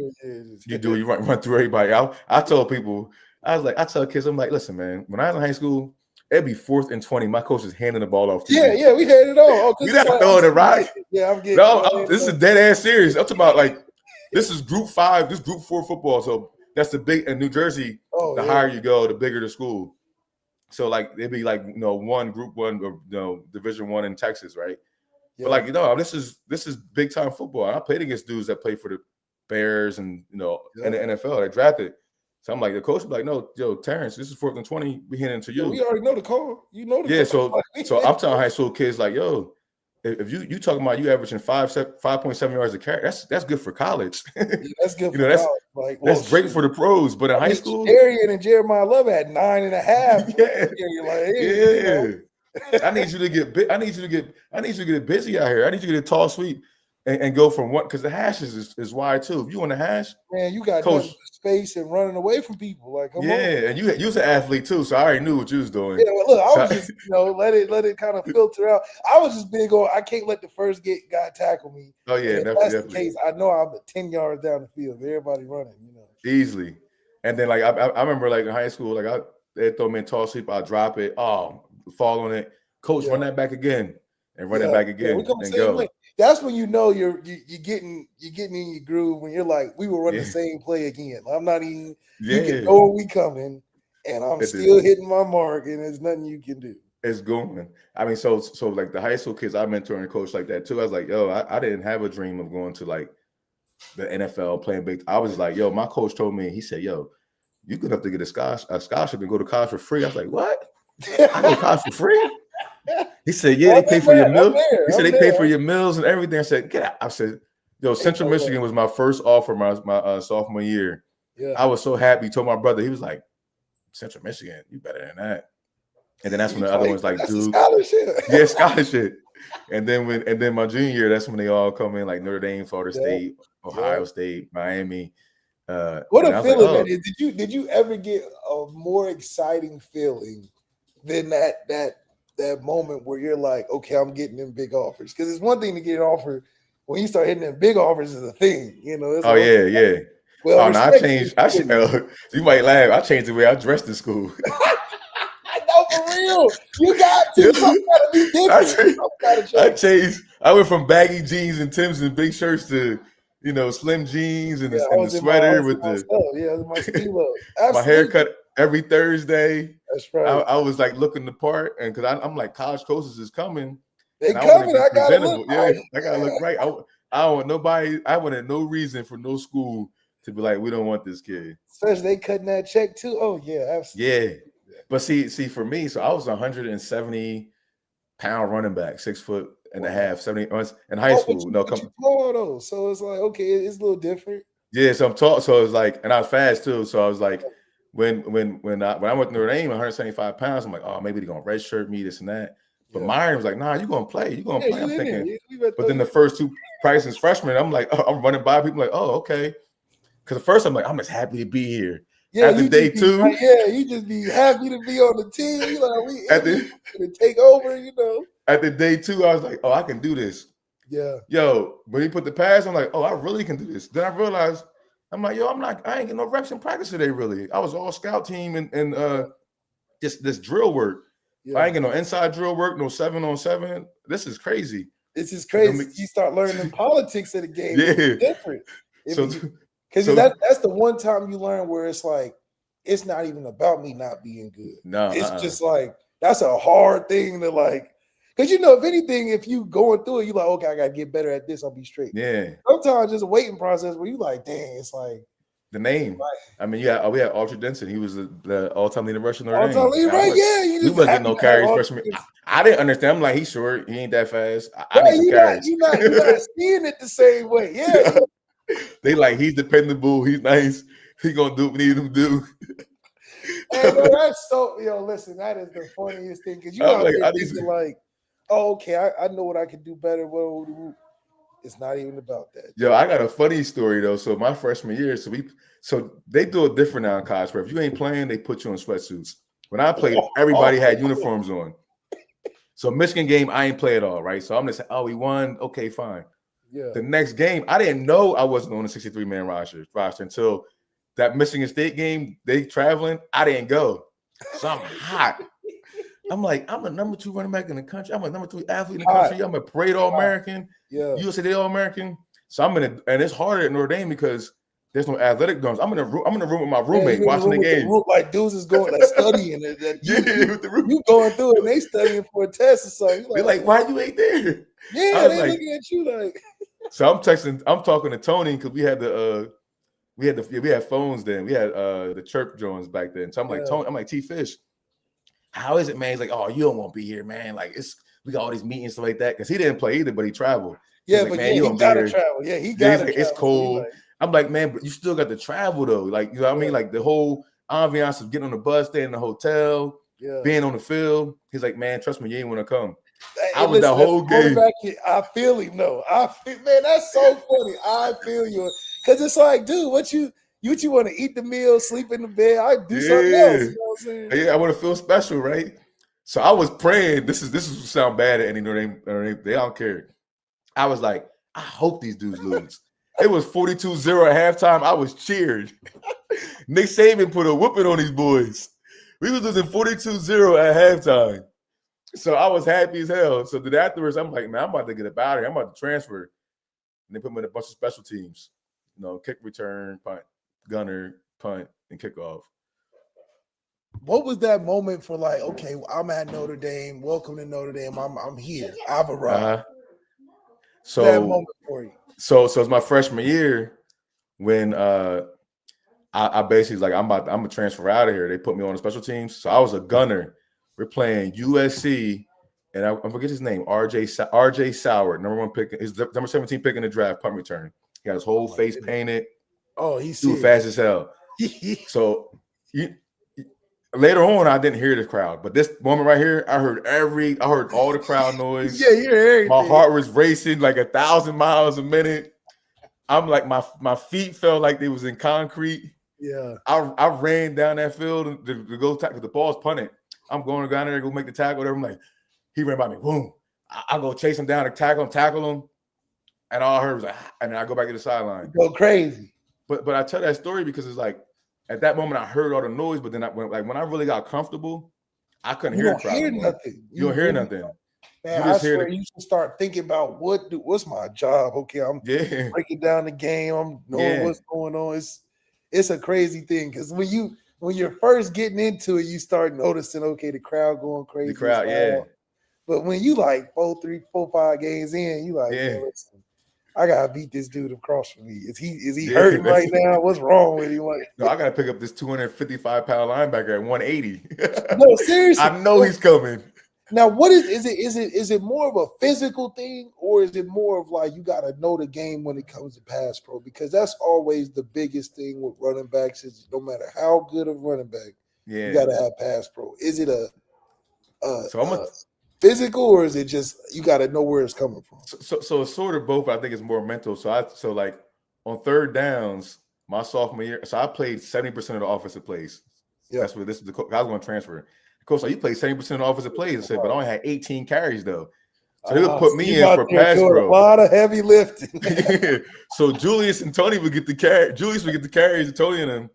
You run through everybody. I told people, I tell kids, I'm like, listen, man, when I was in high school, it'd be 4th and 20. My coach is handing the ball off to me. Yeah, we had it all. We not throwing it right. Yeah, I'm getting. No, this is dead ass serious. I'm talking about like this is Group 5, this Group 4 football. So that's the big in New Jersey. The higher you go, the bigger the school. So like it'd be like, you know, Group 1 or, you know, Division 1 in Texas, right? Yeah. But like, you know, this is big time football. I played against dudes that played for the Bears and, you know, in the NFL. They drafted. So I'm like, the coach was like, no, yo, Terrence, this is 4th and 20. We handing to you. We already know the call. You know the call. So I'm telling high school kids like, yo, if you talking about you averaging 5.7 yards a carry, that's good for college. That's good. You know, that's great for the pros. But in high school, Arian and Jeremiah Love had 9.5. I need you to get. I need you to get busy out here. I need you to get a tall sweep and go from one, because the hash is wide too. If you on the hash, man, you got space and running away from people. Like, come on. And you was an athlete too, so I already knew what you was doing. Yeah, well, look, I was just, you know, let it kind of filter out. I was just big on, I can't let the first guy tackle me. Oh yeah, if that's the case, I know I'm 10 yards down the field. Everybody running, you know, easily. And then like I remember like in high school, like they throw me in tall sweep, I drop it, fall on it, coach, run that back again, and run it back again, and go. Way. That's when you know you're getting in your groove, when you're like, we will run the same play again. I'm not even. You can know we coming, and I'm still hitting my mark, and there's nothing you can do. It's going. I mean, so like the high school kids I mentor and coach like that too. I was like, yo, I didn't have a dream of going to like the NFL playing big. I was like, yo, my coach told me, he said, yo, you good enough to get a scholarship and go to college for free. I was like, what? I go to college for free? He said, yeah, they pay for your meals. He said they pay for your meals and everything. I said, get out. I said, yo, Central Michigan was my first offer my sophomore year. Yeah. I was so happy. He told my brother, he was like, Central Michigan, you better than that. And then that's when the other ones like, dude, scholarship. And then my junior year, that's when they all come in, like Notre Dame, Florida State, Ohio State, Miami. What a feeling that is. Did you ever get a more exciting feeling than that moment where you're like, okay, I'm getting them big offers? Because it's one thing to get an offer. When you start hitting them big offers is a thing, you know. Yeah. Well, no, I changed. You might laugh. I changed the way I dressed in school. I know, for real. You got to. Something gotta be different. I changed. I went from baggy jeans and Timbs and big shirts to, you know, slim jeans and the sweater with my haircut every Thursday. That's right. I was like looking the part, and because I'm like, college coaches is coming. They coming. I gotta look right. I gotta look right. I don't want nobody. I wanted no reason for no school to be like, we don't want this kid. Especially they cutting that check too. Oh yeah, absolutely. Yeah, but see, for me, so I was 170-pound running back, 6'1.5", 70 in high school. Tall though, so it's like, okay, it's a little different. Yeah, so I'm tall, so it's like, and I was fast too. So I was like, when I went to Notre Dame, 175 pounds, I'm like, oh, maybe they're gonna redshirt me, this and that. But Myron was like, nah, you're gonna play. You're gonna play. I'm thinking, but then the first two practices freshman, I'm like, I'm running by people like, oh, okay. Because at first I'm like, I'm just happy to be here. Yeah, after day two, you just be happy to be on the team. You know, we to take over. You know, after day two, I was like, oh, I can do this. Yeah. Yo, when he put the pass, I'm like, oh, I really can do this. Then I realized, I'm like, yo, I ain't getting no reps in practice today. Really, I was all scout team and this drill work. Yeah. I ain't getting no inside drill work, no 7-on-7. This is crazy. This is crazy. You start learning politics of the game. Yeah, it's different. Because that's the one time you learn where it's like, it's not even about me not being good. No, it's just like, that's a hard thing to like, because you know, if anything, if you going through it, you like, okay, I gotta get better at this, I'll be straight. Yeah. Sometimes just a waiting process where you like, dang, it's like the name. Right. I mean, yeah, we had Archer Denson. He was the all-time leader rusher in Notre Dame. All-time leader, right? Yeah, he wasn't getting no carries freshman. I didn't understand. I'm like, he's short. He ain't that fast. I need some carries. You're not seeing it the same way. Yeah. They like, he's dependable. He's nice. He gonna do what we need him to do. And that's so, listen, that is the funniest thing, because you know, like, oh, okay, I know what I can do better. Well, it's not even about that. Yo, I got a funny story though. So my freshman year, so they do it different now in college. Where if you ain't playing, they put you in sweatsuits. When I played, everybody had uniforms on. So Michigan game, I ain't play at all, right? So I'm just saying, oh, we won. Okay, fine. Yeah. The next game, I didn't know I wasn't on the 63-man roster until that Michigan State game. They traveling, I didn't go. So I'm hot. I'm like, I'm a number 2 running back in the country. I'm a number 3 athlete in the country. I'm a parade All-American. Yeah. USA All-American. So I'm in and it's harder at Notre Dame because there's no athletic dorms. I'm in the room with my roommate watching the game. Like dudes is going like studying it. You going through it and they studying for a test or something. They're like, why you ain't there? Yeah, they looking at you like. So I'm talking to Tony because we had phones then. We had the chirp drones back then. So I'm like, Tony, I'm like, T Fish, how is it, man? He's like, oh, you don't want to be here, man. Like we got all these meetings stuff like that because he didn't play either, but he traveled. Yeah, like, but man, he gotta travel. Yeah, he got it's cold. I'm like, man, but you still got to travel though. Like, you know what I mean? Like the whole ambiance of getting on the bus, staying in the hotel, being on the field. He's like, man, trust me, you ain't want to come. I was that whole game. I feel him. No, man, that's so funny. I feel you because it's like, dude, what you want to eat the meal, sleep in the bed? I do something else. You know what I'm saying? Yeah, I want to feel special, right? So I was praying. This is sound bad at any Notre Dame. They don't care. I was like, I hope these dudes lose. It was 42-0 at halftime. I was cheered. Nick Saban put a whooping on these boys. We was losing 42-0 at halftime. So I was happy as hell. So then afterwards, I'm like, man, I'm about to get up out of here. I'm about to transfer. And they put me in a bunch of special teams. You know, kick return, punt, gunner, punt, and kickoff. What was that moment for like, okay, I'm at Notre Dame. Welcome to Notre Dame. I'm here. I've arrived. So that moment for you. So it's my freshman year when I basically like I'm gonna transfer out of here. They put me on the special teams. So I was a gunner. We're playing USC, and I forget his name, RJ Sauer, number 1 pick, is number 17 pick in the draft, punt return. He got his whole face painted. Oh, he's too fast as hell. So later on, I didn't hear the crowd, but this moment right here, I heard all the crowd noise. Yeah, you heard everything. My heart was racing like 1,000 miles a minute. I'm like, my feet felt like they was in concrete. Yeah. I ran down that field to go tackle. The ball's punted. I'm going down there to go make the tackle. Whatever. I'm like, he ran by me. Boom. I go chase him down to tackle him. And all I heard was like, and then I go back to the sideline. Go crazy. But I tell that story because it's like, at that moment, I heard all the noise, but then when I really got comfortable, I couldn't hear the crowd. You don't hear nothing. Man, I swear you should start thinking about what's my job. Okay, I'm breaking down the game. I'm knowing what's going on. It's a crazy thing because when you're first getting into it, you start noticing, okay, the crowd going crazy. The crowd, But when you like 4, 5 games in, you like, listen, I gotta beat this dude across from me. Is he hurting right now? What's wrong with him? No, I gotta pick up this 255-pound linebacker at 180. No, seriously. I know he's coming. Now, what is it more of a physical thing, or is it more of like you gotta know the game when it comes to pass pro? Because that's always the biggest thing with running backs is no matter how good of running back, you gotta have pass pro. Is it a physical, or is it just you got to know where it's coming from? So it's sort of both. I think it's more mental. So like on third downs, my sophomore year, so I played 70% of the offensive plays. Yeah, that's what this is. I was going to transfer. The coach, you played 70% of the offensive plays. I said, but I only had 18 carries though. So they would put me in for pass pro. A lot of heavy lifting. So Julius and Tony would get the carry. Julius would get the carries, and Tony and them.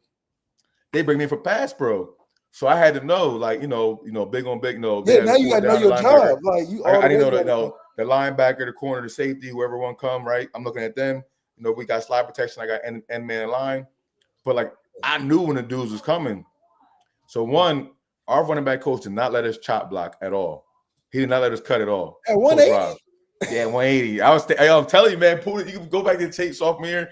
They bring me in for pass pro. So I had to know, like, you know, big on big. No, yeah. Now you got to know your job. Like I didn't know the linebacker, the corner, the safety, whoever one come. Right, I'm looking at them. You know, we got slide protection. I got end man line, but like I knew when the dudes was coming. So our running back coach did not let us chop block at all. He did not let us cut at all. At 180. Yeah, 180. I'm telling you, man. You can go back to the tape sophomore year.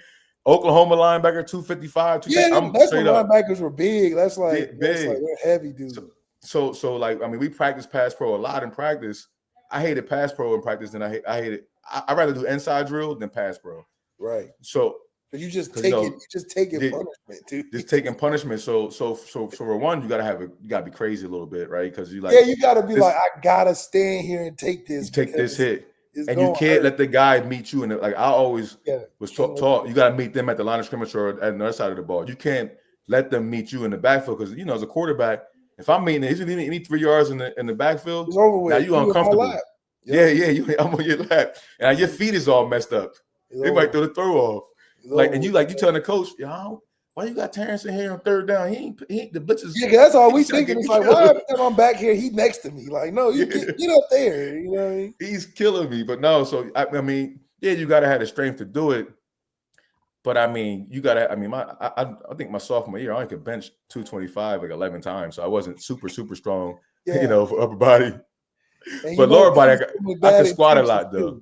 Oklahoma linebacker 255. Yeah, that's when linebackers were big. That's like they're heavy dudes. So like I mean, we practice pass pro a lot in practice. I hated pass pro in practice, and I hated. I'd rather do inside drill than pass pro. Right. So but you just taking punishment, dude. Just taking punishment. So for one, you gotta be crazy a little bit, right? Because you you gotta be like, I gotta stand here and take this. Take this hit. And you can't let the guy meet you. And like I always was taught, you got to meet them at the line of scrimmage or at the other side of the ball. You can't let them meet you in the backfield because, as a quarterback, If I'm meeting, if you need 3 yards in the backfield, It's over with. now you uncomfortable. Lap. Yep. Yeah, I'm on your lap, and your feet is all messed up. They might throw the throw off. And you telling the coach, yo, why you got Terrence in here on 3rd down? He ain't the blitzes. Yeah, that's all we thinking. It's like, why every time I'm back here, he next to me? Like, no, you get up there. You know what I mean? He's killing me. But no, so I mean, yeah, you gotta have the strength to do it. But I mean, you gotta. I mean, I think my sophomore year, I only could bench 225 like 11 times, so I wasn't super strong, for upper body. But lower body, I could squat a lot though.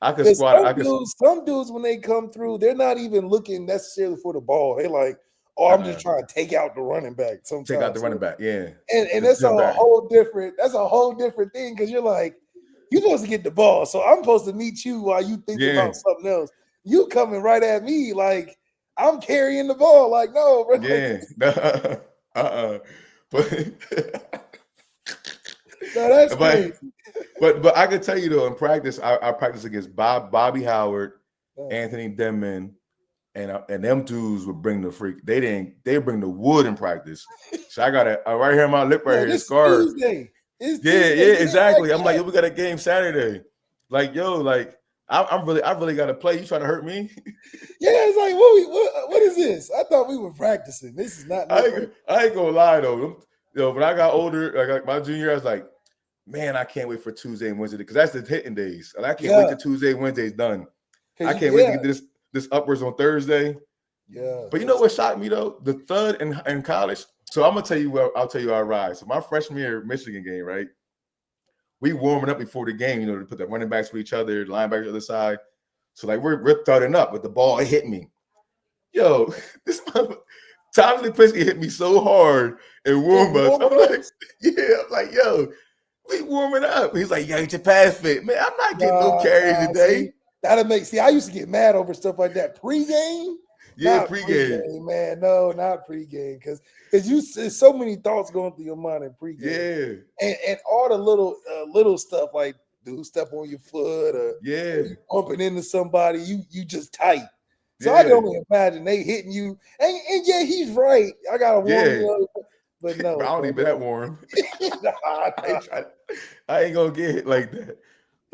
I could squat. Some dudes when they come through, they're not even looking necessarily for the ball. They're like, "Oh, I'm just trying to take out the running back." Sometimes take out the running back, yeah. And that's a whole different. That's a whole different thing because you're like, you're supposed to get the ball, so I'm supposed to meet you while you think about something else. You coming right at me like I'm carrying the ball. Like, no, bro. Yeah. But no, that's crazy. But I can tell you though, in practice, I practiced against Bobby Howard, Anthony Denman, and them dudes would bring the freak. They bring the wood in practice. So I got it right here on my lip right here, scarred. Tuesday. Yeah, exactly. I'm like, yo, we got a game Saturday. Like, yo, like. I really got to play. You trying to hurt me? Yeah, it's like what is this? I thought we were practicing. This is not. I ain't gonna lie though. When I got older, like my junior year, I was like, man, I can't wait for Tuesday and Wednesday because that's the hitting days, and I can't wait till Tuesday and Wednesday's done. I can't wait to get this uppers on Thursday. Yeah. But you know what shocked me though? The thud in college. So I'm gonna tell you I'll tell you our ride. So my freshman year Michigan game, right? We warming up before the game, to put the running backs for each other, the linebackers on the other side. So like we're thudding up, but the ball hit me. Yo, this Tommy Lipinski hit me so hard in warm ups. I'm like, yo, we warming up. He's like, get your pass fit, man. I'm not getting no carries today. I used to get mad over stuff like that pre-game. Yeah, pregame, man. No, not pregame, because there's so many thoughts going through your mind in pregame. Yeah, and all the little stuff like dude step on your foot or you bumping into somebody, you just tight. So I can only imagine they hitting you. And yeah, he's right. I gotta warn you, but no, I don't even that warm. I ain't gonna get hit like that.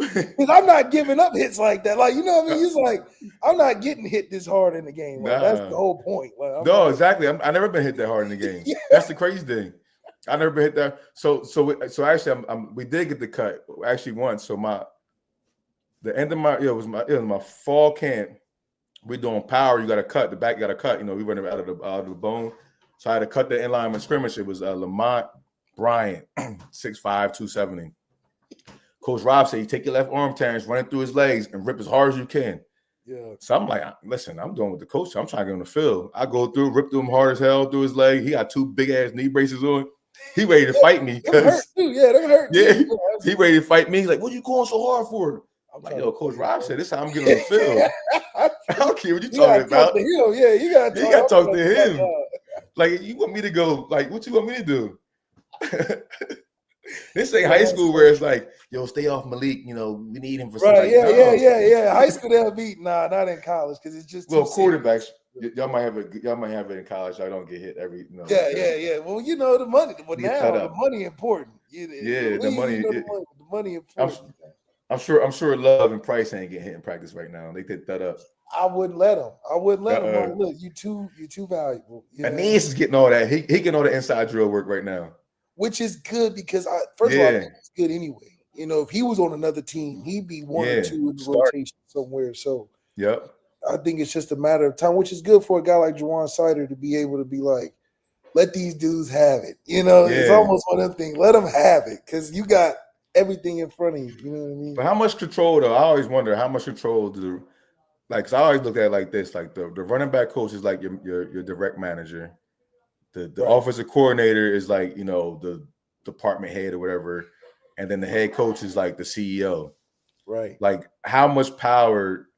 Because I'm not giving up hits like that. Like, you know what I mean? He's like, I'm not getting hit this hard in the game. Like, that's the whole point. Like, exactly. I never been hit that hard in the game. That's the crazy thing. I never been hit that. So actually, we did get the cut actually once. So the end of it was my fall camp. We're doing power. You got to cut the back. You got to cut. We running out of the bone. So I had to cut the in-line with scrimmage. It was Lamont Bryant, 6'5", 270. Coach Rob said, you take your left arm, Terrence, run it through his legs and rip as hard as you can. Yeah. So I'm like, listen, I'm going with the coach. I'm trying to get on the field. I go through, rip through him hard as hell through his leg. He got 2 big-ass knee braces on. He ready to fight me. Them hurt too. Yeah, them hurt too. He ready to fight me. He's like, what you going so hard for? I'm like, yo, Coach Rob said, this is how I'm getting on the field. I don't care what you talking about. You got to talk to him. Like, you want me to go, like, what you want me to do? This ain't high school where it's like, yo, stay off Malik. We need him for something. Right? Yeah. High school they'll beat. Nah, not in college because it's just quarterbacks. Y'all might have it in college. I don't get hit every. Yeah. Well, the money. Well, now the money important. The money. The money important. I'm sure Love and Price ain't getting hit in practice right now. They did that up. I wouldn't let him. Look, you too valuable. Aeneas is getting all that. He getting all the inside drill work right now. Which is good because first of all, I think it's good anyway. If he was on another team, he'd be 1 or 2 in the rotation somewhere. So I think it's just a matter of time, which is good for a guy like Juwan Sider to be able to be like, let these dudes have it. It's almost one of them things. Let them have it because you got everything in front of you. You know what I mean? But how much control though? I always wonder how much control do because I always look at it like this: like the running back coach is like your direct manager. The offensive coordinator is like, the department head or whatever. And then the head coach is like the CEO. Right. Like how much power,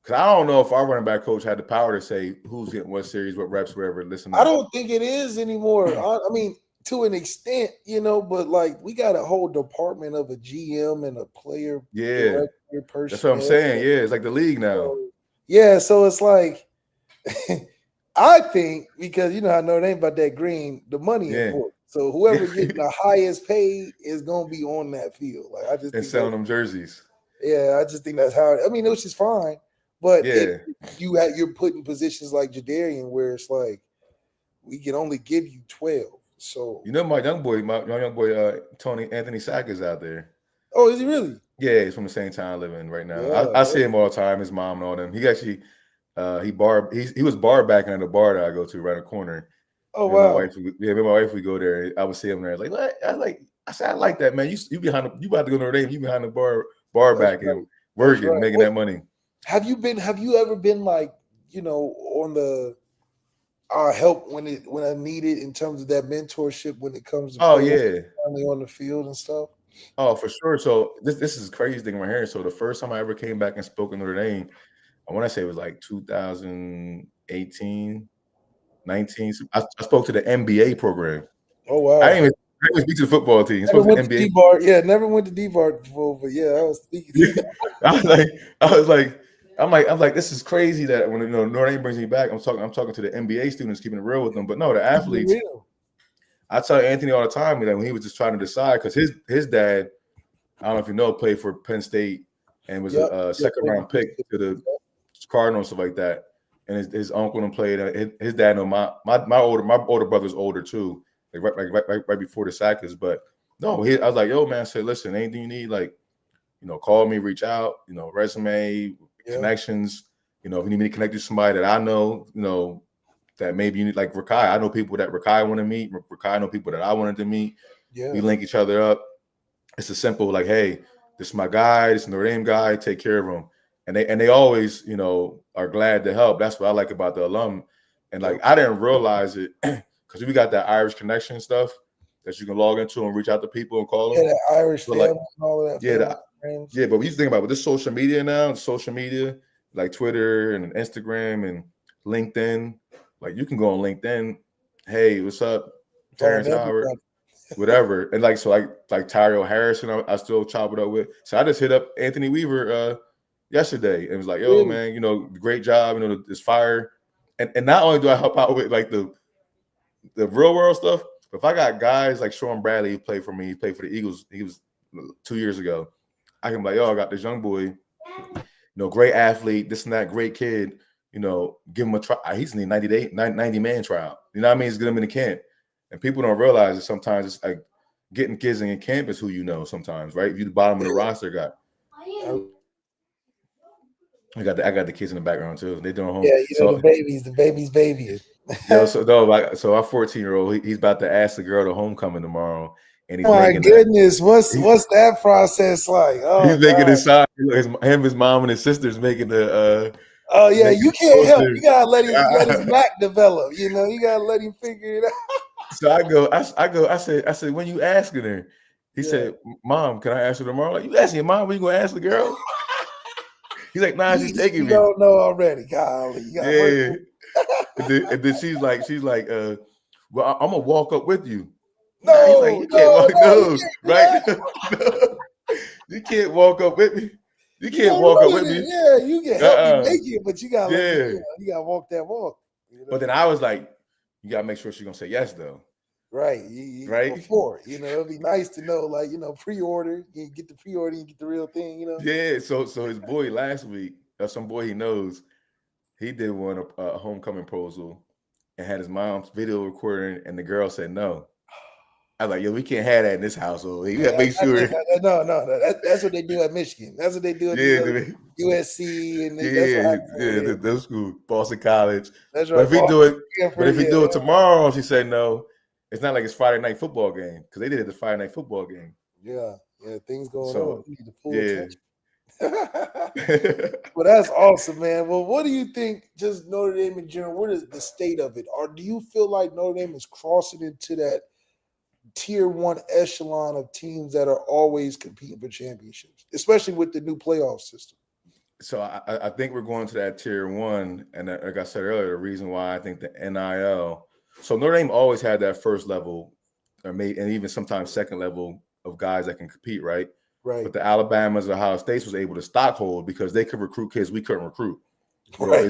because I don't know if our running back coach had the power to say who's getting what series, what reps, whatever. Listen, I don't think it is anymore. I mean, to an extent, but like we got a whole department of a GM and a player. Yeah. That's what I'm saying. Yeah. It's like the league now. So it's like I think because how Notre Dame about that green, the money important. So whoever getting the highest paid is gonna be on that field. Like I just and think selling them jerseys. I just think that's how. I mean, which is fine, but Yeah. you're put in positions like Jadarian where it's like we can only give you 12. So You know, my young boy, Tony Anthony Sack is out there. oh, is he really? Yeah, he's from the same town I live in right now. Yeah, I see him all the time. His mom and all them. He actually, he was bar backing at the bar that I go to right the corner. Oh Me and wow. me and my wife, we go there. I would see him there. Like, what? I said, I like that, man. You behind you about to go to Notre Dame. You behind the bar That's backing, right. working, Right. making that money. Have you ever been like, on the help when I need it in terms of that mentorship when it comes to Yeah. family on the field and stuff? Oh, for sure. So this is crazy thing right here. So the first time I ever came back and spoke in Notre Dame, I want to say it was like 2018, 19. I spoke to the MBA program. Oh wow. I didn't even speak to the football team. I spoke to the NBA. D-Bar. Yeah, never went to D-Bar before, but yeah, I was speaking to I'm like, this is crazy that when Notre Dame brings me back, I'm talking to the NBA students, keeping it real with them. But no, the athletes. I tell Anthony all the time that when he was just trying to decide, because his dad, I don't know if you know, played for Penn State and was a second round pick to the Cardinals, stuff like that. And his uncle and played. His dad, my older brother's older too, right before the Sackers. But no, I was like, yo, man, I said, listen, anything you need, like, call me, reach out, resume, connections. If you need me to connect you to somebody that I know, that maybe you need, like Rakai. I know people that Rakai want to meet. Rakai know people that I wanted to meet. Yeah. We link each other up. It's a simple, like, hey, this is my guy, this is Notre Dame guy, take care of him. And they always, are glad to help. That's what I like about the alum. And like, I didn't realize it because we got that Irish connection stuff that you can log into and reach out to people and call them. Yeah, that Irish family and all of that. But what you think about with this social media now, like Twitter and Instagram and LinkedIn, like you can go on LinkedIn, hey, what's up, Terrence Howard, whatever. And like Tyrell Harrison, I still chop it up with. So I just hit up Anthony Weaver yesterday and was like, yo, man, great job, this fire. And not only do I help out with like the real world stuff, but if I got guys like Sean Bradley, he played for me, he played for the Eagles, he was 2 years ago. I can be like, yo, I got this young boy, great athlete, this and that, great kid, give him a try. He's in the 90 man trial. You know what I mean? It's get him in the camp. And people don't realize that sometimes it's like getting kids in camp is who sometimes, right? If you're the bottom of the roster guy. I got the kids in the background too. They're doing home. Yeah, the baby's baby. So our 14-year-old, he's about to ask the girl to homecoming tomorrow. And he's my goodness, what's that process like? Oh, he's making a sign. His mom and his sister's making the. Oh yeah, you can't help. You gotta let his back develop. You gotta let him figure it out. So I said, when you asking her? He said, Mom, can I ask her tomorrow? Like, you asking your mom when you gonna ask the girl? He's like, nah, she's taking me. You don't know already. Golly. Yeah. and then she's like, well, I'm gonna walk up with you. No, like, you can't walk, right? No. You can't walk up with me. You can't walk up with me. Yeah, you can help me make it, but you gotta you gotta walk that walk. But then I was like, you gotta make sure she's gonna say yes though. Right. Right. Before, it'd be nice to know, like, pre-order, you get the pre-order, you get the real thing, Yeah. So his boy last week, some boy he knows, he did a homecoming proposal and had his mom's video recording, and the girl said no. I was like, yo, we can't have that in this household. You gotta make sure. No. That's what they do at Michigan. That's what they do at USC and those schools, Boston College. That's right. But if we do it tomorrow, she said no. It's not like it's Friday night football game because they did it the Friday night football game. Yeah, things going on. You need the full attention. Well, that's awesome, man. Well, what do you think? Just Notre Dame in general. What is the state of it? Or do you feel like Notre Dame is crossing into that tier 1 echelon of teams that are always competing for championships, especially with the new playoff system? So I think we're going to that tier 1, and like I said earlier, the reason why I think the NIL. So Notre Dame always had that first level, and even sometimes second level of guys that can compete, right? Right. But the Alabamas, Ohio States was able to stockhold because they could recruit kids we couldn't recruit, right.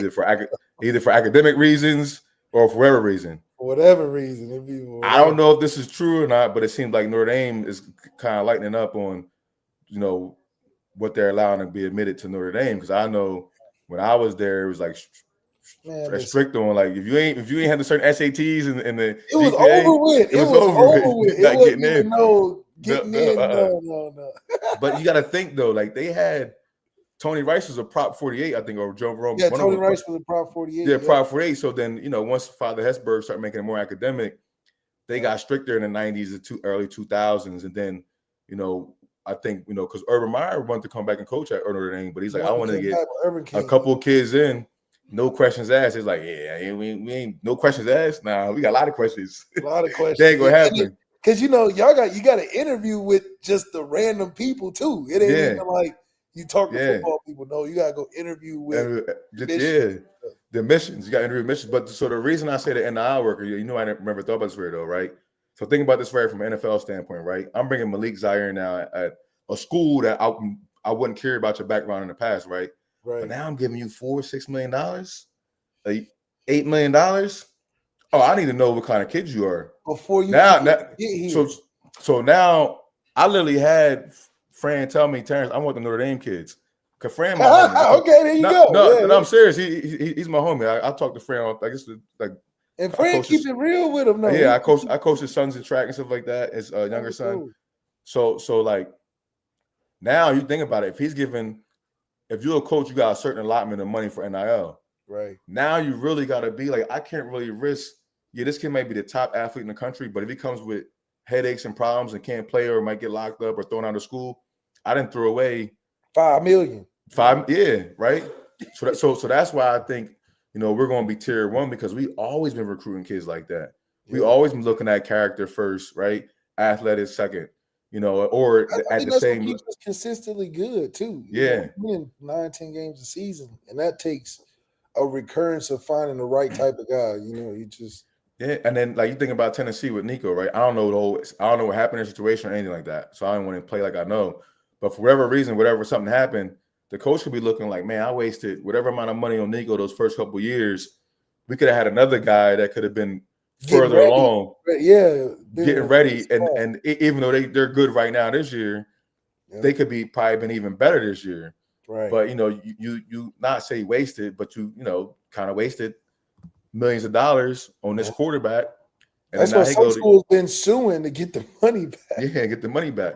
Either for academic reasons or for whatever reason. For whatever reason. I don't know if this is true or not, but it seems like Notre Dame is kind of lightening up on, what they're allowing to be admitted to Notre Dame. Because I know when I was there, it was like strict on like if you ain't had the certain SATs and the it was GPA, over with. It was over with. Not It wasn't getting in. Getting in. No. But you got to think though, like they had Tony Rice was a Prop 48, I think, or Joe Rome. Yeah, Tony Rice was a Prop 48. Yeah, Prop 48. So then, once Father Hesburgh started making it more academic, they got stricter in the 90s and early 2000s. And then, I think, because Urban Meyer wanted to come back and coach at Notre Dame, but he's like, I want to get a couple of kids in, no questions asked. It's like, yeah, we ain't no questions asked. Nah, we got a lot of questions. A lot of questions. They ain't gonna happen. Because you got an interview with just the random people too. It ain't even like you talk to football people. No, you gotta go interview with the missions. You got to interview missions. But so the reason I say the NIL worker, I never thought about this right though, right? So think about this right from an NFL standpoint, right? I'm bringing Malik Zaire now at a school that I wouldn't care about your background in the past, right? Right. But now I'm giving you $4-6 million, like $8 million. Oh, I need to know what kind of kids you are before you get here. So now I literally had Fran tell me, Terrence, I want the Notre Dame kids. Cause Fran, my homie. Okay, there you go. No, I'm serious. He's my homie. I talked to Fran. I guess and Fran keeps it real with him. No, yeah, I coach his sons in track and stuff like that. His younger son. So like now you think about it. If you're a coach, you got a certain allotment of money for NIL. Right. Now you really got to be like, I can't really risk. Yeah, this kid might be the top athlete in the country, but if he comes with headaches and problems and can't play or might get locked up or thrown out of school, I didn't throw away $5 million. Right. So that's why I think we're going to be tier 1 because we always been recruiting kids like that. We always been looking at character first, right? Athletic second. Or at the same. Keeps us consistently good too. Yeah, win 9-10 games a season, and that takes a recurrence of finding the right type of guy. You just and then like you think about Tennessee with Nico, right? I don't know what happened in the situation or anything like that, so I don't want to play like I know. But for whatever reason, something happened, the coach could be looking like, man, I wasted whatever amount of money on Nico those first couple of years. We could have had another guy that could have been further along, getting ready, and even though they're good right now this year, they could be probably been even better this year. Right. But you not say wasted, but you kind of wasted millions of dollars on this quarterback. And that's why some schools been suing to get the money back. Yeah, get the money back.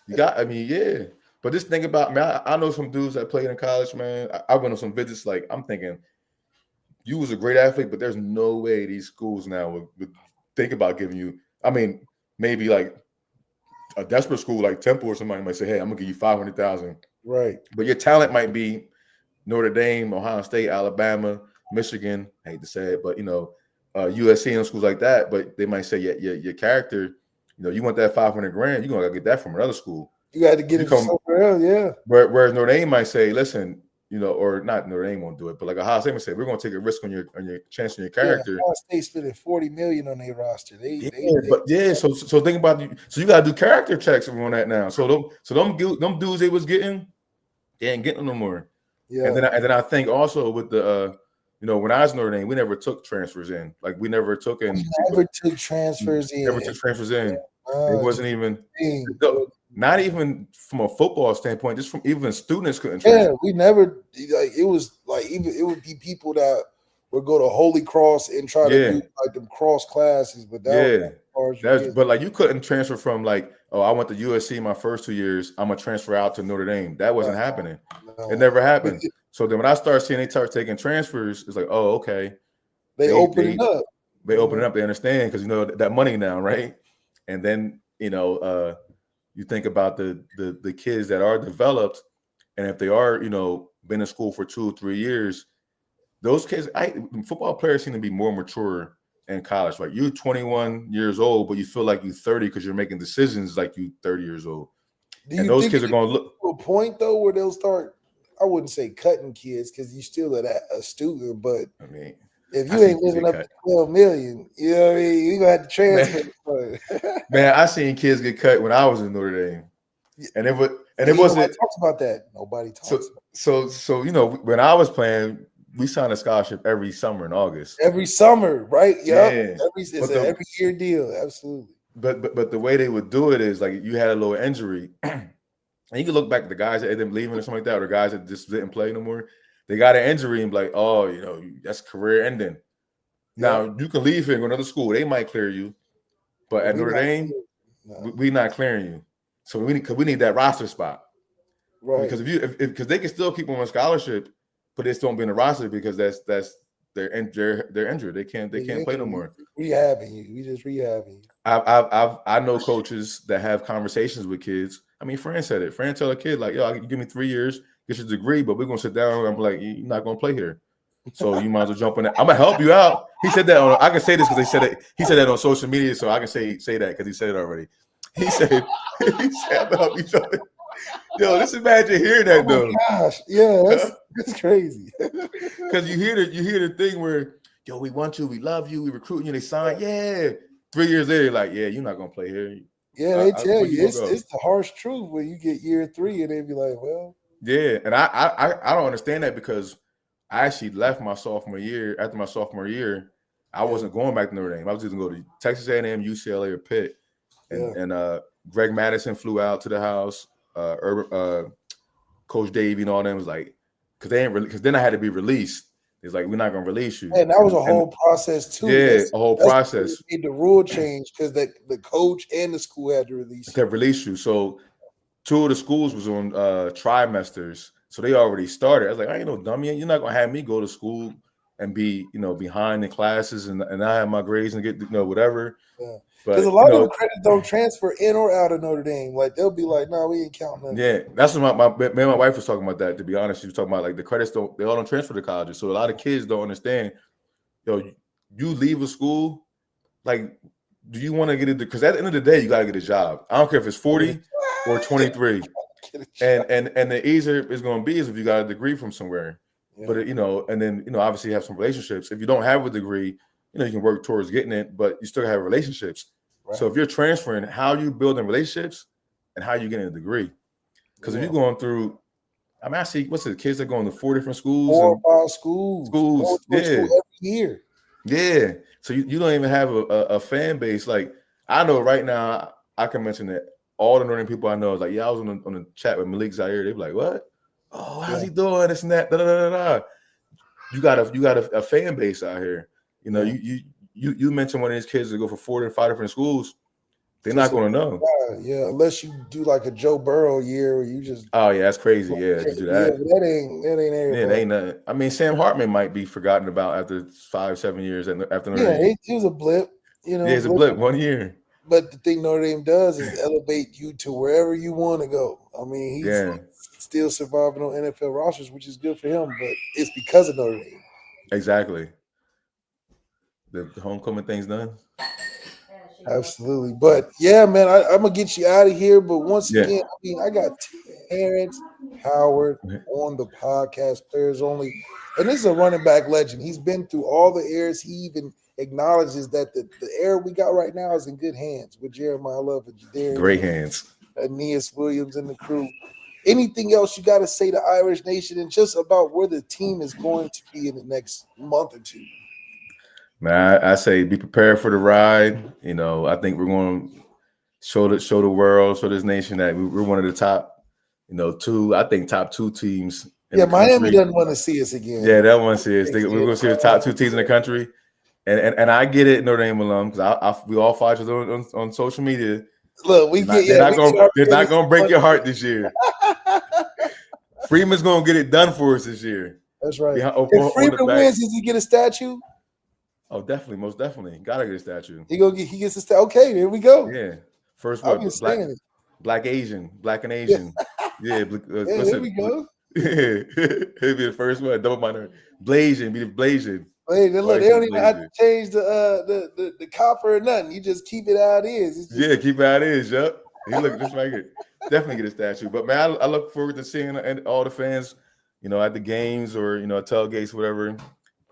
But just think about, man, I know some dudes that played in college, man. I went on some visits. Like I'm thinking, you was a great athlete, but there's no way these schools now would think about giving you. I mean, maybe like a desperate school like Temple or somebody might say, "Hey, I'm gonna give you $500,000." Right. But your talent might be Notre Dame, Ohio State, Alabama, Michigan. I hate to say it, but USC and schools like that. But they might say, your character. You want that $500,000, you're gonna get that from another school. You got to get it somewhere else, yeah. Whereas Notre Dame might say, listen. Or not Notre Dame won't do it, but like Ohio State would say, we're going to take a risk on your chance on your character. Ohio State spending $40 million on their roster. So think about so you got to do character checks on that now. So them dudes they was getting, they ain't getting no more. Yeah. And then I think also with the when I was Notre Dame, we never took transfers in. Like we never took in. Never took transfers in. It wasn't even. Not even from a football standpoint, just from even students couldn't. Yeah, we never it was like even it would be people that would go to Holy Cross and try to do like them cross classes, but but like you couldn't transfer from like, oh, I went to USC my first 2 years, I'm gonna transfer out to Notre Dame. That wasn't happening. No. It never happened. So then when I started seeing they start taking transfers, it's like, oh, okay. They open it up. They open it up. They understand because that money now, right? And then you think about the kids that are developed, and if they are, been in school for 2 or 3 years, those kids, football players seem to be more mature in college. Like you're 21 years old, but you feel like you're 30 because you're making decisions like you're 30 years old. And those kids are going to look to a point though where they'll start. I wouldn't say cutting kids because you're still a student, but I mean, if you ain't living up to 12 million, you know what I mean? You're gonna have to transfer. Man, I seen kids get cut when I was in Notre Dame. And it wasn't talks about that. Nobody talks about so when I was playing, we sign a scholarship every summer in August. Every summer, right? Yep. Yeah. It's an every year deal. Absolutely. But the way they would do it is like you had a little injury, and you can look back at the guys that ended up leaving or something like that, or guys that just didn't play no more. They got an injury and be like, oh, you know, that's career ending. Now you can leave here and go to another school. They might clear you, but at Notre Dame, we're not clearing you. So we need that roster spot, right? Because because they can still keep them on scholarship, but they still don't be in the roster because they're injured. They can't play no more. Rehabbing you. We just rehabbing you. I know coaches that have conversations with kids. I mean, Fran said it. Fran tell a kid like, "Yo, give me 3 years, get your degree, but we're gonna sit down." And I'm like, "You're not gonna play here, so you might as well jump in. I'm gonna help you out." He said that. I can say this because he said that on social media, so I can say that because he said it already. He said, "I'm gonna help you jump in." Yo, just imagine hearing that though. Gosh, yeah, that's crazy. Because you hear the thing where, yo, we want you, we love you, we recruiting you, they sign, yeah. 3 years later, like, yeah, you're not gonna play here. Yeah, they tell you it's the harsh truth when you get year 3 and they be like, well, yeah, and I don't understand that because I actually left my sophomore year. After my sophomore year, I wasn't going back to Notre Dame. I was just gonna go to Texas A&M, UCLA, or Pitt. And Greg Madison flew out to the house. Coach Davey and all them was like, because then I had to be released. It's like, we're not gonna release you. And that was a whole process too. Yeah, a whole process. Made the rule change because the coach and the school had to release you. Release you. So 2 of the schools was on trimesters, so they already started. I was like, I ain't no dummy. You're not gonna have me go to school and be, behind in classes and I have my grades and get, whatever. Yeah. Because a lot of the credits don't transfer in or out of Notre Dame. Like they'll be like, "No, we ain't counting that." Yeah, that's what my wife was talking about that. To be honest, she was talking about like the credits all don't transfer to colleges. So a lot of kids don't understand. Yo, you leave a school, like, do you want to get it? Because at the end of the day, you gotta get a job. I don't care if it's 40 or 23, and the easier it's gonna be is if you got a degree from somewhere. Yeah. But and then obviously you have some relationships. If you don't have a degree, you can work towards getting it, but you still have relationships. Right. So if you're transferring, how you building relationships and how you getting a degree? Because if you're going through, I mean, I see what's the kids that go into 4 different schools, 4 or 5 schools, yeah, every year. Yeah. So you don't even have a fan base. Like I know right now, I can mention that all the Northern people I know is like, yeah, I was on the chat with Malik Zaire. They be like, what? Oh, how's he doing? This and that. Da, da, da, da. You got a fan base out here. You mentioned one of these kids that go for 4 or 5 different schools. They're not going to know. Yeah, unless you do like a Joe Burrow year where you just. Oh yeah, that's crazy. Yeah, you do that. Yeah, that ain't everybody. Yeah, it ain't nothing. I mean, Sam Hartman might be forgotten about after 5-7 years after. Yeah, he was a blip. Yeah, it's a blip 1 year. But the thing Notre Dame does is elevate you to wherever you want to go. I mean, he's still surviving on NFL rosters, which is good for him. But it's because of Notre Dame. Exactly. The homecoming thing's done. Absolutely. But yeah, man, I'm gonna get you out of here. But once again, I mean, I got Terrence Howard on the podcast, Players Only. And this is a running back legend. He's been through all the eras. He even acknowledges that the era we got right now is in good hands with Jeremiah Love and Jadarius. Great hands. Aeneas Williams and the crew. Anything else you got to say to Irish Nation and just about where the team is going to be in the next month or two? Man, I say be prepared for the ride. I think we're going to show the world, show this nation that we're one of the top, top 2 teams. Miami doesn't want to see us again. Yeah, that one see us. We're going to see the top 2 teams in the country. And I get it, Notre Dame alum, because we all follow each other on social media. Look, they're not going to break your heart this year. Freeman's going to get it done for us this year. That's right. If Freeman wins, does he get a statue? Oh, definitely, most definitely. Gotta get a statue. He gets a statue. Okay, here we go. Yeah. First one, black and Asian. Yeah, there we go. Yeah. He'll be the first one. Double minor. Blazing, be the blazing. Hey, look, they don't even have to change the copper or nothing. You just keep it how it is. Keep it how it is, yep. He look just like it. Definitely get a statue. But man, I look forward to seeing all the fans, at the games or tailgates, whatever.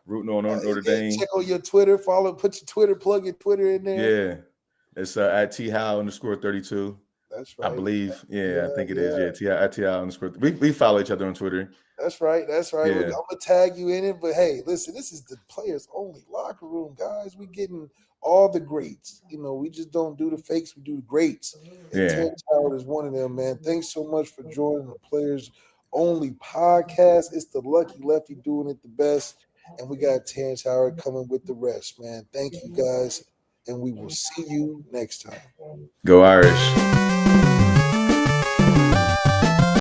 Rooting on Notre Dame. Check on your Twitter. Follow. Put your Twitter. Plug your Twitter in there. Yeah, it's at @THow_32. That's right. I believe. Yeah, I think it is. Yeah, TI underscore. We follow each other on Twitter. That's right. That's right. Yeah. I'm gonna tag you in it. But hey, listen, this is the players only locker room, guys. We getting all the greats. You know, we just don't do the fakes, we do the greats. And Yeah. Terrence Howard is one of them, man. Thanks so much for joining the Players Only podcast. It's the Lucky Lefty doing it the best. And we got Terrence Howard coming with the rest, man. Thank you guys. And we will see you next time. Go Irish.